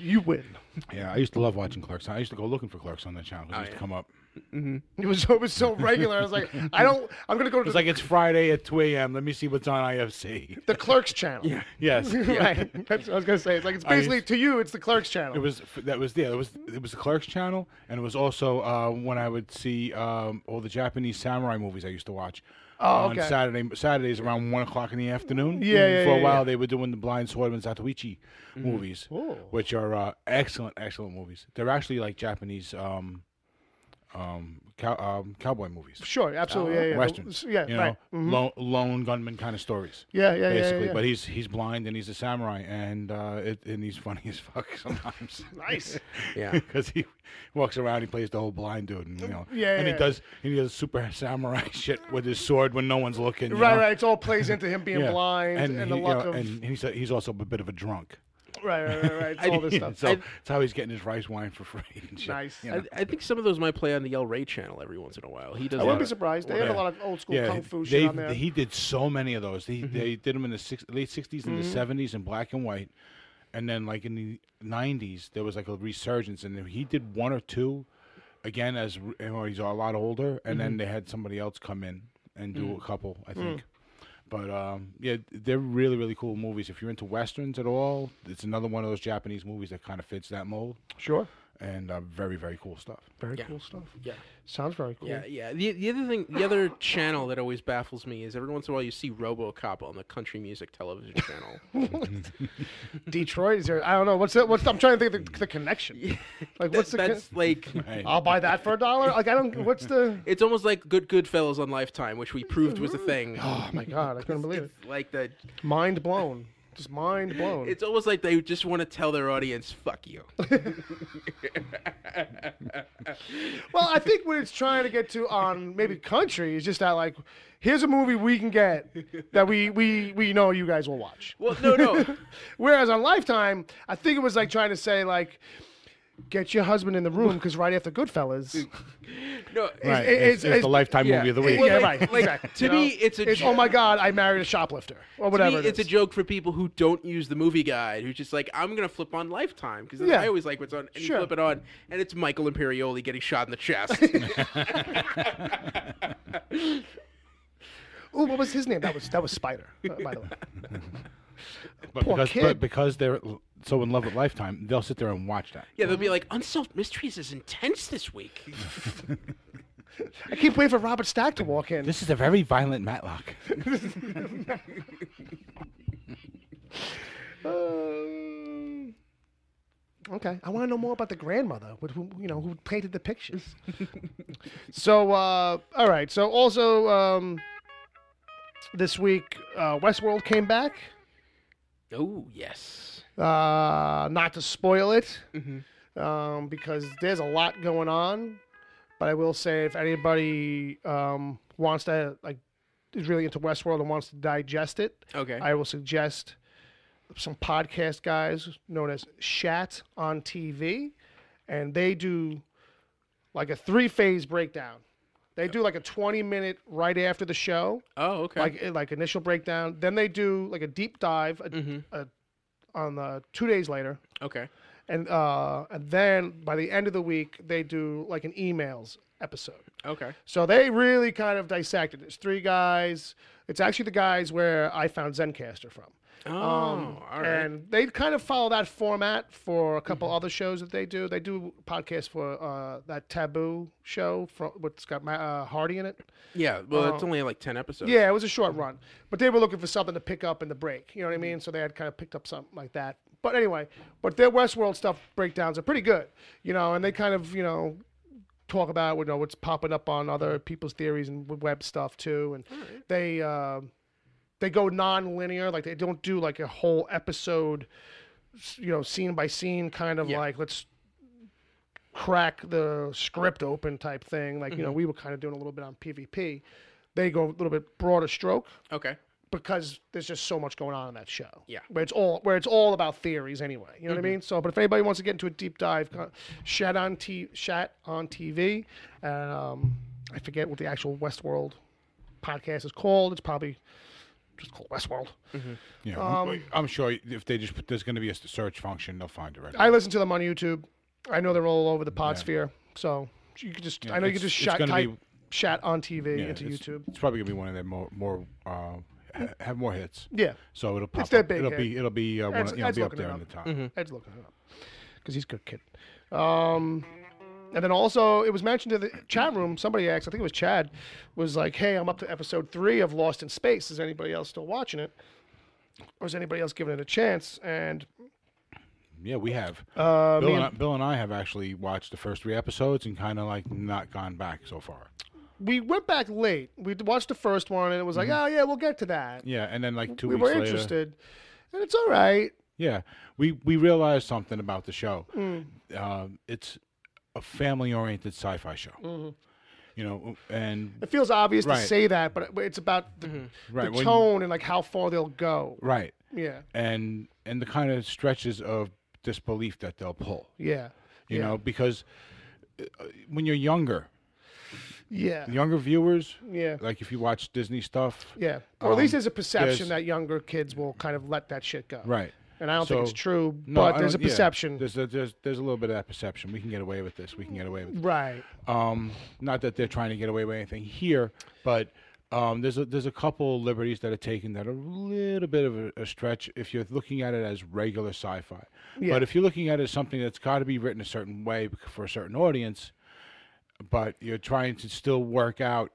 You win. Yeah, I used to love watching Clerks. I used to go looking for Clerks on that channel because it used to come up. It was so regular. I was like, I'm gonna go to It's like it's Friday at 2 a.m. Let me see what's on IFC. the Clerks channel. Yeah. Yes. Right. That's what I was gonna say. It's like it's basically to you, it's the Clerks channel. It was the Clerks channel, and it was also when I would see all the Japanese samurai movies I used to watch. Oh, on okay. Saturdays around 1:00 in the afternoon. Yeah. For a while, they were doing the Blind Swordman Zatoichi movies, Ooh. which are excellent movies. They're actually like Japanese cowboy movies. Sure, absolutely, yeah. Westerns. Yeah, you right. know, lone gunman kind of stories. Yeah, basically. yeah. But he's blind and he's a samurai, and he's funny as fuck sometimes. Nice. Yeah. Because he walks around, he plays the whole blind dude, and Yeah. he does super samurai shit with his sword when no one's looking. you Right, know? right. It all plays into him being Yeah. blind and the luck of. and he's also a bit of a drunk. Right. It's all this stuff. So it's how he's getting his rice wine for free and shit. Nice. you know? I think some of those might play on the El Rey channel every once in a while. He does. I wouldn't be surprised. They have a lot of old school kung fu shit on there. He did so many of those. They did them in the late 60s and the 70s in black and white. And then, like, in the 90s, there was, like, a resurgence. And he did one or two, again, as he's a lot older. And then they had somebody else come in and do a couple, I think. But, yeah, they're really, really cool movies. If you're into Westerns at all, it's another one of those Japanese movies that kind of fits that mold. Sure. And very, very cool stuff. Very cool stuff. Yeah. Sounds very cool. Yeah. The other thing, the other channel that always baffles me is every once in a while you see RoboCop on the country music television channel. Detroit is there? I don't know. I'm trying to think of the connection. Like what's That's like. Right. I'll buy that for $1. Like I don't. What's the? It's almost like Goodfellas on Lifetime, which we proved was a thing. Oh my God! I couldn't believe it. Like the. Mind blown. Just mind blown. It's almost like they just want to tell their audience, "Fuck you." Well, I think what it's trying to get to on maybe country is just that like, here's a movie we can get that we know you guys will watch. Well, no. Whereas on Lifetime, I think it was like trying to say like, get your husband in the room because right after Goodfellas. No, Right. It's the Lifetime movie of the week. Well, Yeah, like- right. like, exactly. to You me, know? it's oh my God, I married a shoplifter or To whatever. me, it's a joke for people who don't use the movie guide, who's just like, I'm gonna flip on Lifetime because Yeah. I always like what's on, and Sure. you flip it on, and it's Michael Imperioli getting shot in the chest. Oh, what was his name? That was Spider, by the way. But Poor kid. because they're so in love with Lifetime, they'll sit there and watch that. Yeah, they'll be like, Unsolved Mysteries is intense this week. I keep waiting for Robert Stack to walk in. This is a very violent Matlock. Okay, I want to know more about the grandmother who painted the pictures. So, all right. So, also this week, Westworld came back. Oh, yes. Not to spoil it, because there's a lot going on. But I will say, if anybody wants to is really into Westworld and wants to digest it, Okay. I will suggest some podcast guys known as Chat on TV, and they do like a 3-phase breakdown. They do like a 20-minute right after the show, Oh, okay. like initial breakdown. Then they do like a deep dive on 2 days later, Okay. and then by the end of the week they do like an emails episode. Okay. So they really kind of dissected. There's 3 guys. It's actually the guys where I found Zencaster from. Oh, all right. And they kind of follow that format for a couple other shows that they do. They do podcasts for that Taboo show, what's got Hardy in it. Yeah, well, it's only like 10 episodes. Yeah, it was a short run. But they were looking for something to pick up in the break. You know what I mean? So they had kind of picked up something like that. But anyway, their Westworld stuff breakdowns are pretty good. And they kind of, talk about what's popping up on other people's theories and web stuff too. And they go non-linear, like they don't do like a whole episode, scene by scene kind of like let's crack the script open type thing. Like we were kind of doing a little bit on PvP. They go a little bit broader stroke. Okay. Because there's just so much going on in that show. Yeah. Where it's all about theories anyway. You know what I mean? So, but if anybody wants to get into a deep dive, Chat on TV, and I forget what the actual Westworld podcast is called. It's probably just called Westworld. Yeah, I'm sure if they just there's going to be a search function, they'll find it right. I listen to them on YouTube. I know they're all over the Podsphere, so you could just I know you could just type chat on TV into YouTube. It's probably going to be one of their more have more hits. Yeah, so it'll pop it's their up. Big It'll hit. be one, Ed's be up looking there it in the up. top. Ed's looking it up because he's a good kid. And then also, it was mentioned in the chat room, somebody asked, I think it was Chad, was like, hey, I'm up to episode 3 of Lost in Space. Is anybody else still watching it? Or is anybody else giving it a chance? And yeah, we have. Bill and I have actually watched the first 3 episodes and kind of like not gone back so far. We went back late. We watched the first one, and it was like, oh, yeah, we'll get to that. Yeah, and then like 2 we weeks were later. interested, and it's all right. Yeah, we realized something about the show. It's a family-oriented sci-fi show. You know, and it feels obvious right. to say that, but it's about the, right. the tone and like how far they'll go. Right. Yeah. And the kind of stretches of disbelief that they'll pull. Yeah. You know, because when you're younger, yeah, younger viewers, yeah, like if you watch Disney stuff, yeah, or at least there's a perception that younger kids will kind of let that shit go. Right. And I don't think it's true, no, but there's a perception. Yeah, there's a little bit of that perception. We can get away with this. We can get away with this. Right. Not that they're trying to get away with anything here, but there's a couple liberties that are taken that are a little bit of a stretch if you're looking at it as regular sci-fi. Yeah. But if you're looking at it as something that's got to be written a certain way for a certain audience, but you're trying to still work out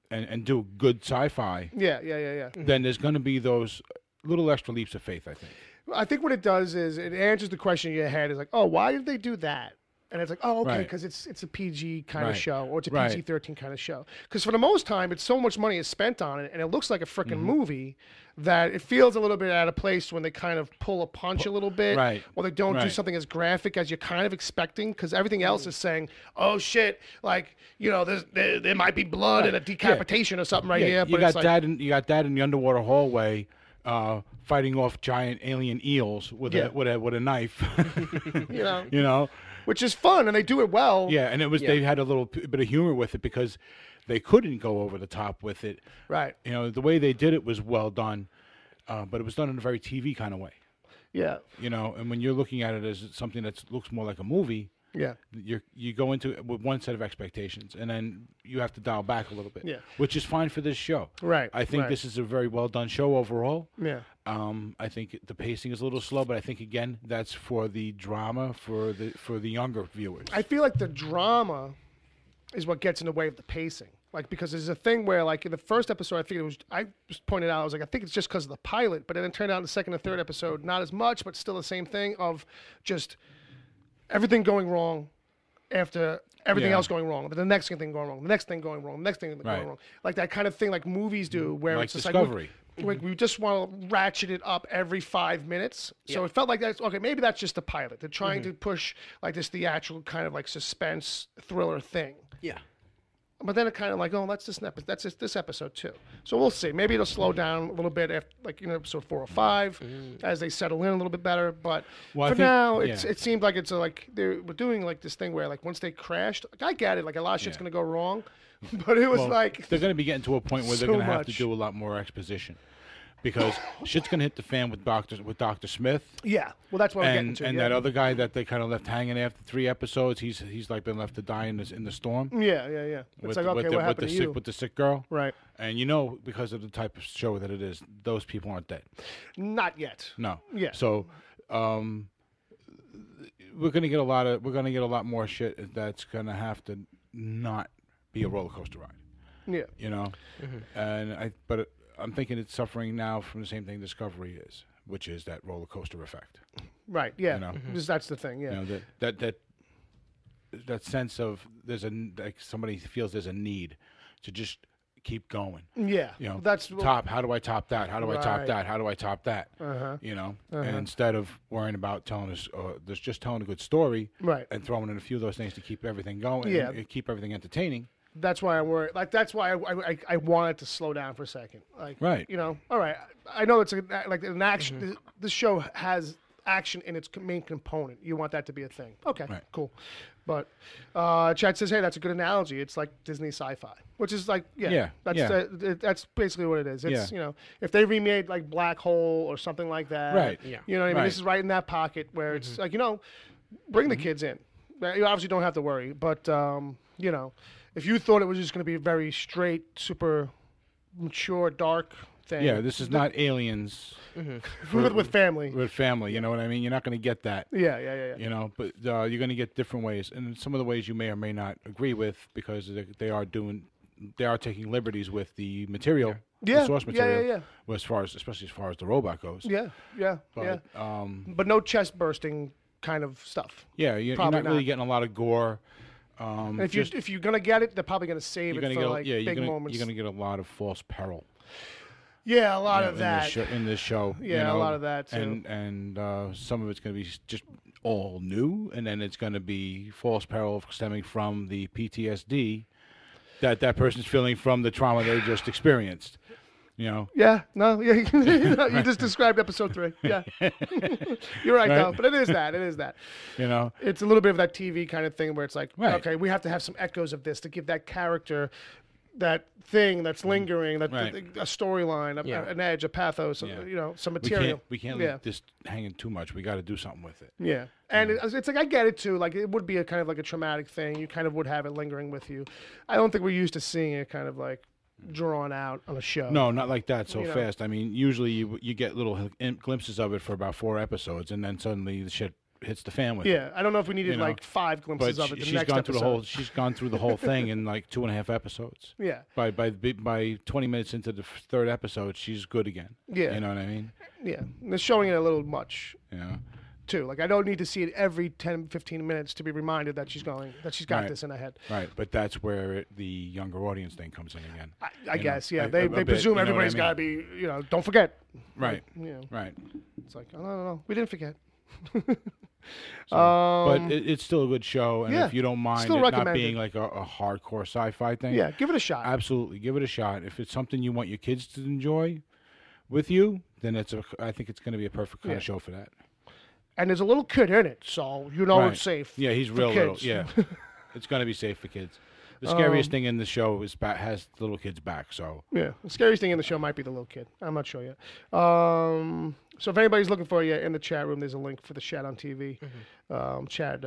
and do good sci-fi, then there's going to be those little extra leaps of faith, I think. I think what it does is it answers the question in your head is like, oh, why did they do that? And it's like, oh, okay, because it's a PG kind of show, or it's a PG-13 kind of show. Because for the most time, it's so much money is spent on it, and it looks like a freaking movie that it feels a little bit out of place when they kind of pull a punch a little bit, or they don't do something as graphic as you're kind of expecting, because everything else is saying, oh shit, like there might be blood and a decapitation or something here. But you got dad in the underwater hallway. Fighting off giant alien eels with a knife, you know, which is fun, and they do it well. Yeah, and it was they had a little bit of humor with it because they couldn't go over the top with it. Right. You know, the way they did it was well done, but it was done in a very TV kind of way. Yeah. You know, and when you're looking at it as something that looks more like a movie. Yeah, you go into it with one set of expectations, and then you have to dial back a little bit. Yeah, which is fine for this show. Right. I think this is a very well done show overall. Yeah. I think the pacing is a little slow, but I think again that's for the drama for the younger viewers. I feel like the drama is what gets in the way of the pacing. Like, because there's a thing where, like, in the first episode, I just pointed out, I was like, I think it's just because of the pilot, but then it turned out in the second and third episode, not as much, but still the same thing of just everything going wrong after everything else going wrong, but the next thing going wrong, the next thing going wrong, the next thing going wrong. Like that kind of thing like movies do, where like it's just Discovery. like we just want to ratchet it up every 5 minutes. So it felt like that's okay, maybe that's just the pilot. They're trying to push like this theatrical kind of like suspense thriller thing. Yeah. But then it kind of like, oh, that's just this episode too. So we'll see. Maybe it'll slow down a little bit after, like, episode 4 or 5, as they settle in a little bit better. But now, it seemed like it's like we're doing like this thing where like once they crashed, like, I get it, like a lot of shit's gonna go wrong, but it was like they're gonna be getting to a point where they're gonna have to do a lot more exposition. Because shit's gonna hit the fan with Dr. Smith. Yeah, well, that's what we're getting to. And that other guy that they kind of left hanging after 3 episodes, he's like been left to die in the storm. Yeah. It's like, okay, what happened to you? With the sick girl, right? And because of the type of show that it is, those people aren't dead. Not yet. No. Yeah. So, we're gonna get a lot more shit that's gonna have to not be a roller coaster ride. Yeah. And I'm thinking it's suffering now from the same thing Discovery is, which is that roller coaster effect. Right. Yeah. Because that's the thing. Yeah. That sense of somebody feels there's a need to just keep going. Yeah. That's top. How do I top that? How do I top that? How do I top that? And instead of worrying about telling us, just telling a good story, right, and throwing in a few of those things to keep everything going, and keep everything entertaining. That's why I'm worried. Like, that's why I wanted to slow down for a second. Like, right. All right. I know it's like an action. This show has action in its main component. You want that to be a thing. Okay, cool. But Chad says, hey, that's a good analogy. It's like Disney sci-fi. which is like Yeah, that's yeah. That's basically what it is. It's Yeah. if they remade like Black Hole or something like that, Right. Yeah. You know what I mean? Right. This is right in that pocket where it's like bring the kids in. You obviously don't have to worry, but if you thought it was just going to be a very straight, super mature, dark thing, Yeah, this is not Aliens with family. with family. You know what I mean? You're not going to get that. Yeah. You know, but you're going to get different ways, and some of the ways you may or may not agree with because they are taking liberties with the material, Yeah, the source material, yeah. well, especially as far as the robot goes. Yeah. But, But no chest bursting kind of stuff. yeah, you're Probably not really not. getting a lot of gore. And if you're gonna get it, they're probably gonna save you're it going for to like get big moments. you're going to get a lot of false peril. Yeah, a lot of in that. in this show. Yeah, a lot of that, too. And some of it's going to be just all new, and then it's going to be false peril stemming from the PTSD that person's feeling from the trauma they just experienced. You know. Yeah, no, yeah. You just described episode 3. Yeah, you're right, though. But it is that. You know. It's a little bit of that TV kind of thing where it's like, Right. okay, we have to have some echoes of this to give that character that thing that's lingering, that Right. a storyline, an edge, a pathos, some We material. we can't leave this hanging too much. We got to do something with it. Yeah, and it's like I get it too. Like it would be a kind of like a traumatic thing. You kind of would have it lingering with you. I don't think we're used to seeing it kind of like drawn out on a show. No, not like that so You know. fast. I mean, usually you get little glimpses of it for about 4 episodes, and then suddenly the shit hits the fan with it. Yeah, I don't know if we needed You know, like 5 glimpses But of it. The she's next gone episode. through she's gone through the whole thing in like 2.5 episodes. Yeah. By 20 minutes into the 3rd episode, she's good again. Yeah. You know what I mean? Yeah, and they're showing it a little much. Yeah. Too. Like I don't need to see it every 10, 15 minutes to be reminded that she's got Right. this in her head. Right, but that's where the younger audience thing comes in again. I guess, yeah. a They bit, presume you know everybody's what I got to be, don't forget. Right, Yeah. right. It's like, no, we didn't forget. But it's still a good show, and yeah, if you don't mind still it not recommend being it. like a hardcore sci-fi thing, Yeah, give it a shot. absolutely give it a shot. If it's something you want your kids to enjoy with you, then I think it's going to be a perfect kind of show for that. And there's a little kid in it, so you know Right. it's safe. Yeah, he's for real little. kids. Yeah, it's going to be safe for kids. The scariest thing in the show has the little kids back. So Yeah, the scariest thing in the show might be the little kid. I'm not sure yet. So if anybody's looking for you in the chat room, there's a link for the Chat on TV. Chad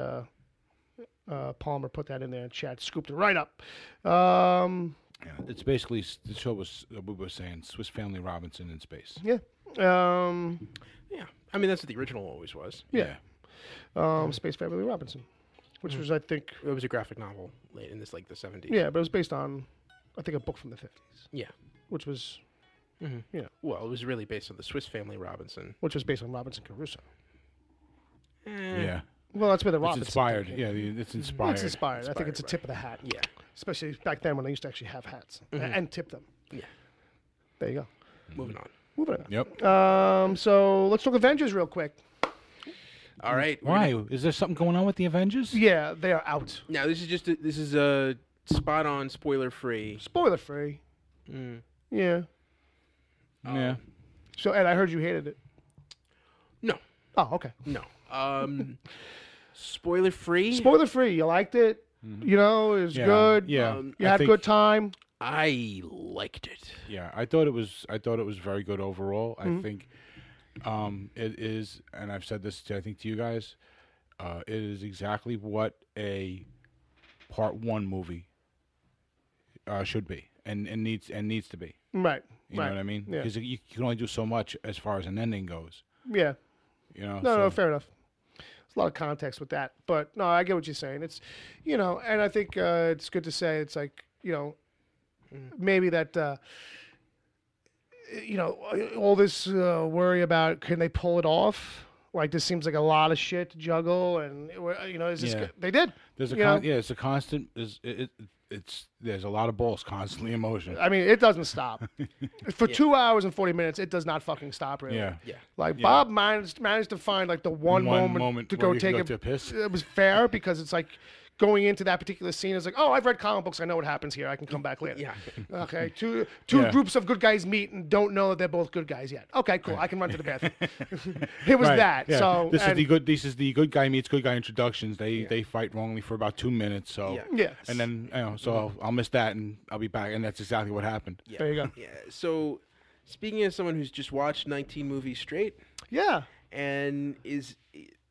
Palmer put that in there, and Chad scooped it right up. yeah, it's basically the show was we were saying Swiss Family Robinson in space. Yeah. Yeah. I mean, that's what the original always was. Yeah. Space Family Robinson, which was, I think, It was a graphic novel late in the 70s. yeah, but it was based on, I think, a book from the 50s, Yeah. which was, Well, it was really based on the Swiss Family Robinson. based on Robinson Crusoe. Yeah, Well, that's where the it's Robinson inspired. thing came. Yeah, it's inspired. It's inspired. I think it's a Inspired tip of the hat. Yeah. Especially back then when they used to actually have hats and tip them. Yeah. There you go. Moving on. Moving on. Yep. So let's talk Avengers real quick. All right. Why? Is there something going on with the Avengers? Yeah, they are out. Now, this is a spot on spoiler free. Spoiler free. Yeah. Yeah. So Ed, I heard you hated it. No. Oh, okay. No. Spoiler free? Spoiler free. You liked it. You know, it was good. Yeah. You I had think- good time. I liked it. Yeah, I thought it was very good overall. I think it is, and I've said this to you guys, it is exactly what a part 1 movie should be and needs to be. Right. You know what I mean? Yeah. Because you can only do so much as far as an ending goes. Yeah. You know. No, fair enough. There's a lot of context with that, but no, I get what you're saying. It's, and I think it's good to say it's like, maybe that, all this worry about can they pull it off? Like this seems like a lot of shit to juggle, and is this Yeah. good? They did. There's a you know? it's a constant. There's a lot of balls constantly in motion. I mean, it doesn't stop. For 2 hours and 40 minutes, it does not fucking stop, really. Yeah. Yeah. Like, Bob managed to find, like, the one moment to where go you can take go to a piss. It was fair because it's like going into that particular scene is like, oh, I've read comic books. I know what happens here. I can come back later. Yeah. Okay. Two Yeah. groups of good guys meet and don't know that they're both good guys yet. Okay, cool. I can run to the bathroom. It was Right, that. yeah. So this is the good guy meets good guy introductions. They fight wrongly for about 2 minutes. So Yeah. Yeah. and then so I'll I'll miss that, and I'll be back. And that's exactly what happened. Yeah. There you go. Yeah. So, speaking as someone who's just watched 19 movies straight Yeah. and is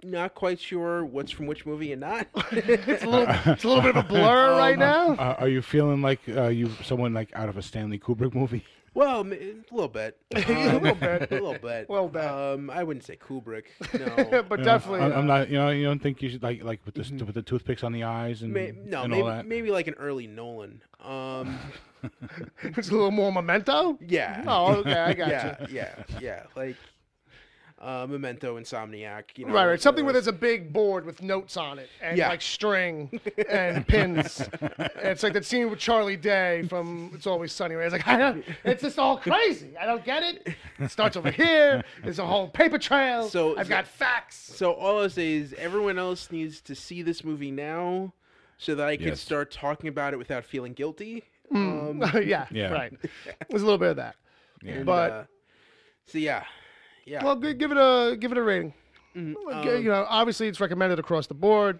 not quite sure what's from which movie and not. It's a little bit of a blur right now. Are you feeling like someone like out of a Stanley Kubrick movie? Well, a little bit. A little bit. A little bit. Well, bad. I wouldn't say Kubrick. No. But definitely. I'm not. You don't think you should like with the toothpicks on the eyes and and all that? Maybe like an early Nolan. It's a little more Memento. Yeah. Oh, okay, I got you. Yeah. Like Memento, Insomniac. You know, Right. Something where there's a big board with notes on it and Yeah. like string and pins. And it's like that scene with Charlie Day from It's Always Sunny. Where it's like, it's just all crazy. I don't get it. It starts over here. There's a whole paper trail. So- I've got facts. So all I'll say is everyone else needs to see this movie now, so that I can Yes. start talking about it without feeling guilty. Yeah. Right. There's a little bit of that. And, But so yeah. well, give it a rating. You know, obviously it's recommended across the board.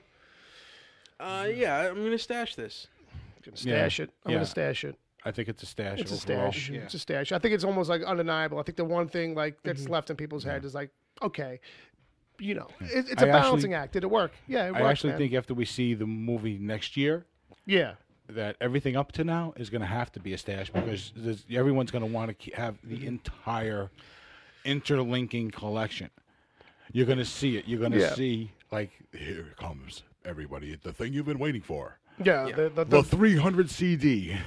Yeah, I'm gonna stash this. Stash it. I'm Yeah. gonna stash it. I think it's a stash. It's a overall. stash. Yeah. It's a stash. I think it's almost like undeniable. I think the one thing like that's left in people's heads is like, okay, you know, it's a I balancing actually- act. Did it work? Yeah, it worked. I actually man. think after we see the movie next year, Yeah. that everything up to now is going to have to be a stash because everyone's going to want to have the entire interlinking collection. You're going to see it. You're going to Yeah. see, like, here it comes, everybody, the thing you've been waiting for. Yeah. Yeah. The 300 CD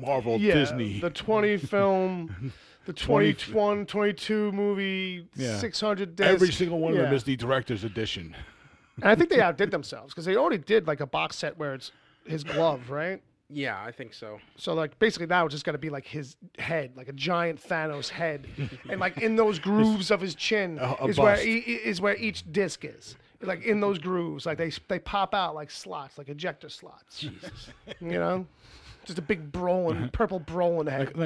Marvel yeah, Disney. the 20 film, the 21, 22 movie, Yeah. 600 disc. Every single one of them Yeah. is the director's edition. And I think they outdid themselves because they already did like a box set where it's his glove, right? Yeah, I think so. So like basically now it's just got to be like his head, like a giant Thanos head, and like in those grooves of his chin A is bust. where each disc is. Like in those grooves, like they pop out like slots, like ejector slots. Jesus. You know, just a big purple Brolin head.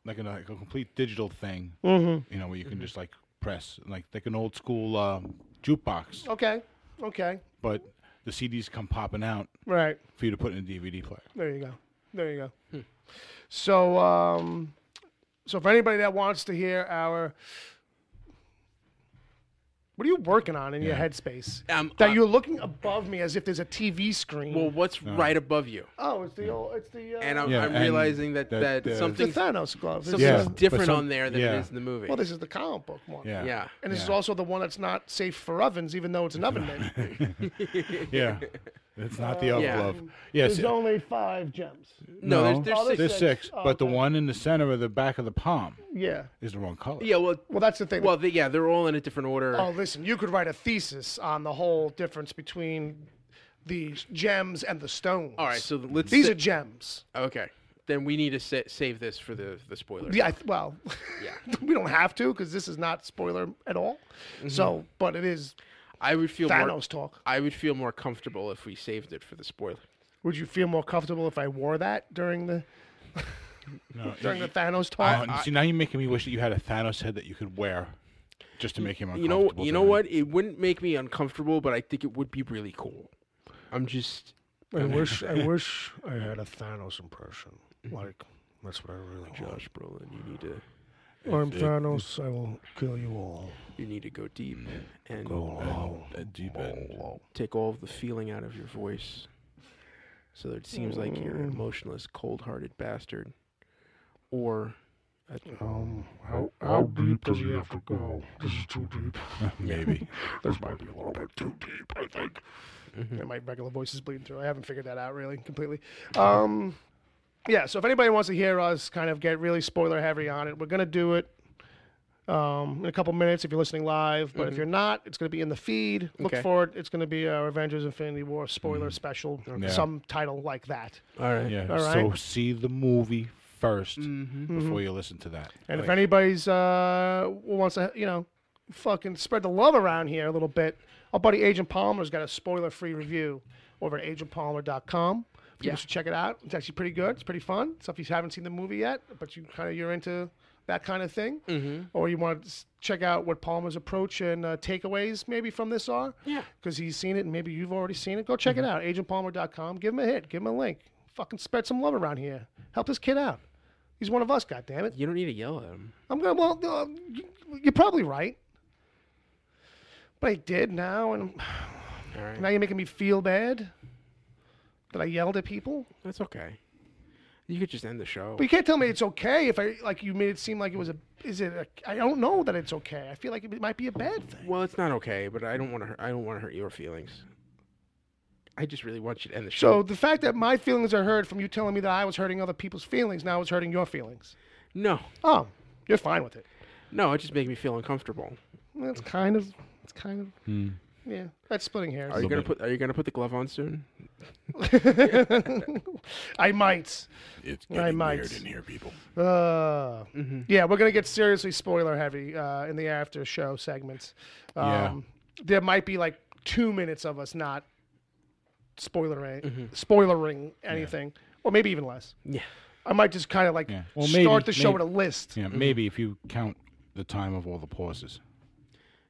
Like a complete digital thing, Mm-hmm. you know, where you can just like press, like an old school jukebox, Okay, but the CDs come popping out right. for you to put in a DVD player. There you go. So, so for anybody that wants to hear our, what are you working on in your headspace? That you're looking above me as if there's a TV screen. Well, what's right above you? Oh, it's the. And I'm Yeah, and realizing that the something Thanos glove. something's Yeah, different but on there than yeah. it is in the movie. Well, this is the comic book one. Yeah. yeah. And this is Yeah. also the one that's not safe for ovens, even though it's an oven mitt. Yeah, it's not the elf Yeah. glove. Yes, There's only 5 gems. No, there's Oh, six. there's 6, Oh, but the okay. one in the center of the back of the palm Yeah. is the wrong color. Yeah, well, Well, that's the thing. they're all in a different order. Oh, listen, you could write a thesis on the whole difference between the gems and the stones. All right, so let's. These are gems. okay. Then we need to save this for the spoilers. Yeah, well, Yeah. we don't have to because this is not spoiler at all. So, but it is I would feel Thanos more. talk. I would feel more comfortable if we saved it for the spoiler. Would you feel more comfortable if I wore that during the during the Thanos talk? See, now you're making me wish that you had a Thanos head that you could wear just to make him You know, uncomfortable. you know what? It wouldn't make me uncomfortable, but I think it would be really cool. I'm just. I wish I had a Thanos impression. Like that's what I really want. Josh Brolin, you need to. I'm Thanos. I will kill you all. You need to go deep and At deep end. take all of the feeling out of your voice, so that it seems like you're an emotionless, cold-hearted bastard, or How deep does he have to go? This is too deep. Maybe. This might be a little bit too deep, I think. And my regular voice is bleeding through. I haven't figured that out really completely. Yeah, so if anybody wants to hear us kind of get really spoiler heavy on it, we're going to do it in a couple minutes if you're listening live. But if you're not, it's going to be in the feed. Look Okay. for it. It's going to be our Avengers Infinity War spoiler special, Yeah. some title like that. all right. Yeah. All So right. see the movie first Mm-hmm. before you listen to that. And if anybody's wants to, fucking spread the love around here a little bit, our buddy Agent Palmer's got a spoiler-free review over at agentpalmer.com. People should check it out. It's actually pretty good. It's pretty fun. So if you haven't seen the movie yet, but you're into that kind of thing, or you want to check out what Palmer's approach and takeaways maybe from this are, Yeah. because he's seen it and maybe you've already seen it, go check it out. Agentpalmer.com. Give him a hit. Give him a link. fucking spread some love around here. Help this kid out. He's one of us, goddammit. You don't need to yell at him. I'm gonna. Well, you're probably right. But I did now, and All right. now you're making me feel bad that I yelled at people. That's okay. You could just end the show. But you can't tell me it's okay if you made it seem like it was a. I don't know that it's okay. I feel like it might be a bad thing. Well, it's not okay, but I don't want to. I don't want to hurt your feelings. I just really want you to end the show. So the fact that my feelings are hurt from you telling me that I was hurting other people's feelings, now it's hurting your feelings. No. Oh, you're fine with it. No, it just makes me feel uncomfortable. It's kind of. Yeah, that's splitting hairs. Are you gonna put the glove on soon? I might. It's I getting might. weird in here, people. Yeah, we're gonna get seriously spoiler heavy in the after show segments. There might be like 2 minutes of us not spoilering anything, or maybe even less. Yeah. I might just kind of like Well, start the show with a list. Yeah, maybe if you count the time of all the pauses.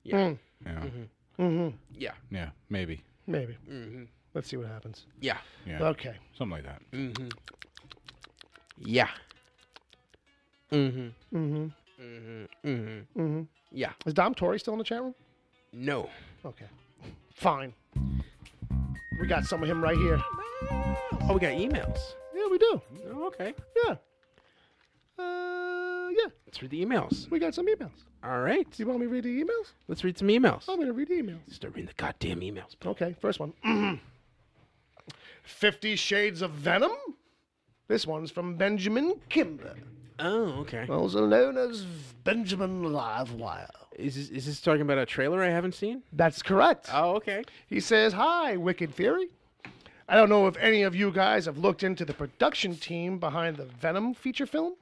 Yeah. Yeah. Yeah. Yeah, maybe. Maybe. Let's see what happens. Yeah. Yeah. Okay. Something like that. Yeah. Yeah. Is Dom Torrey still in the chat room? No. Okay. Fine. We got some of him right here. Oh, we got emails. Yeah, we do. Oh, okay. Yeah. Yeah. Let's read the emails. We got some emails. All right. Do you want me to read the emails? Let's read some emails. I'm going to read the emails. Start reading the goddamn emails. Okay, first one. 50 Shades of Venom? This one's from Benjamin Kimber, Oh, okay. also known as Benjamin Livewire. Is this talking about a trailer I haven't seen? That's correct. Oh, okay. He says, "Hi, Wicked Theory. I don't know if any of you guys have looked into the production team behind the Venom feature film.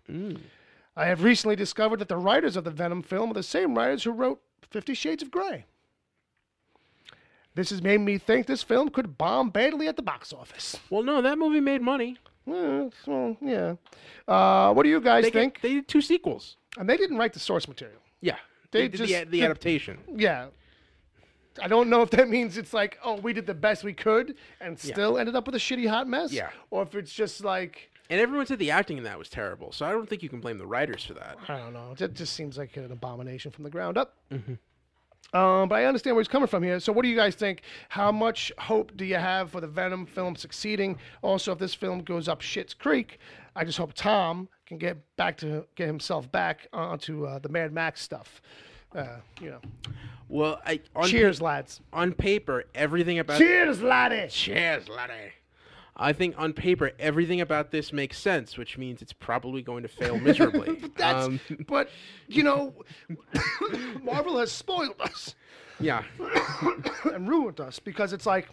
I have recently discovered that the writers of the Venom film are the same writers who wrote 50 Shades of Grey. This has made me think this film could bomb badly at the box office." Well, no, that movie made money. Well, yeah. What do you guys think? They did 2 sequels. And they didn't write the source material. Yeah. They did just the adaptation. Yeah. I don't know if that means it's like, oh, we did the best we could and still ended up with a shitty hot mess. Yeah. Or if it's just like, And everyone said the acting in that was terrible, so I don't think you can blame the writers for that. I don't know. It just seems like an abomination from the ground up. But I understand where he's coming from here. So what do you guys think? How much hope do you have for the Venom film succeeding? Also, if this film goes up shit's creek, I just hope Tom can get himself back onto the Mad Max stuff. Well, Cheers, lads. On paper, everything about Cheers, laddie. Cheers, laddie. I think on paper everything about this makes sense, which means it's probably going to fail miserably. But Marvel has spoiled us Yeah. and ruined us because it's like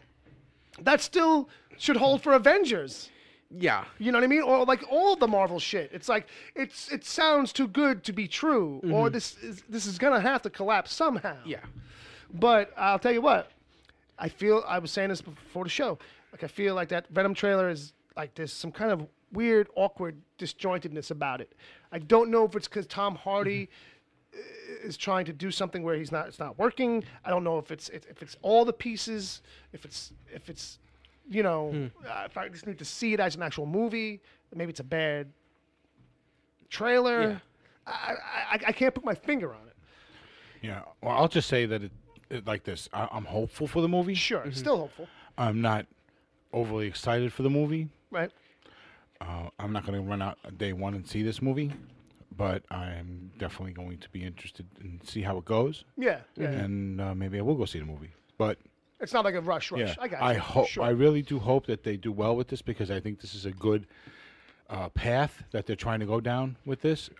that still should hold for Avengers. Yeah. You know what I mean? Or like all the Marvel shit. It's like it sounds too good to be true, or this is gonna have to collapse somehow. Yeah. But I'll tell you what, I was saying this before the show. Like I feel like that Venom trailer is like there's some kind of weird, awkward disjointedness about it. I don't know if it's because Tom Hardy is trying to do something where it's not working. I don't know if it's all the pieces. If it's if I just need to see it as an actual movie, maybe it's a bad trailer. Yeah. I can't put my finger on it. Yeah. Well, I'll just say that it like this. I'm hopeful for the movie. Sure, still hopeful. I'm not overly excited for the movie. Right. I'm not going to run out day one and see this movie, but I'm definitely going to be interested and see how it goes. Yeah. And maybe I will go see the movie. But it's not like a rush. yeah, I got you. Sure. I really do hope that they do well with this because I think this is a good path that they're trying to go down with this.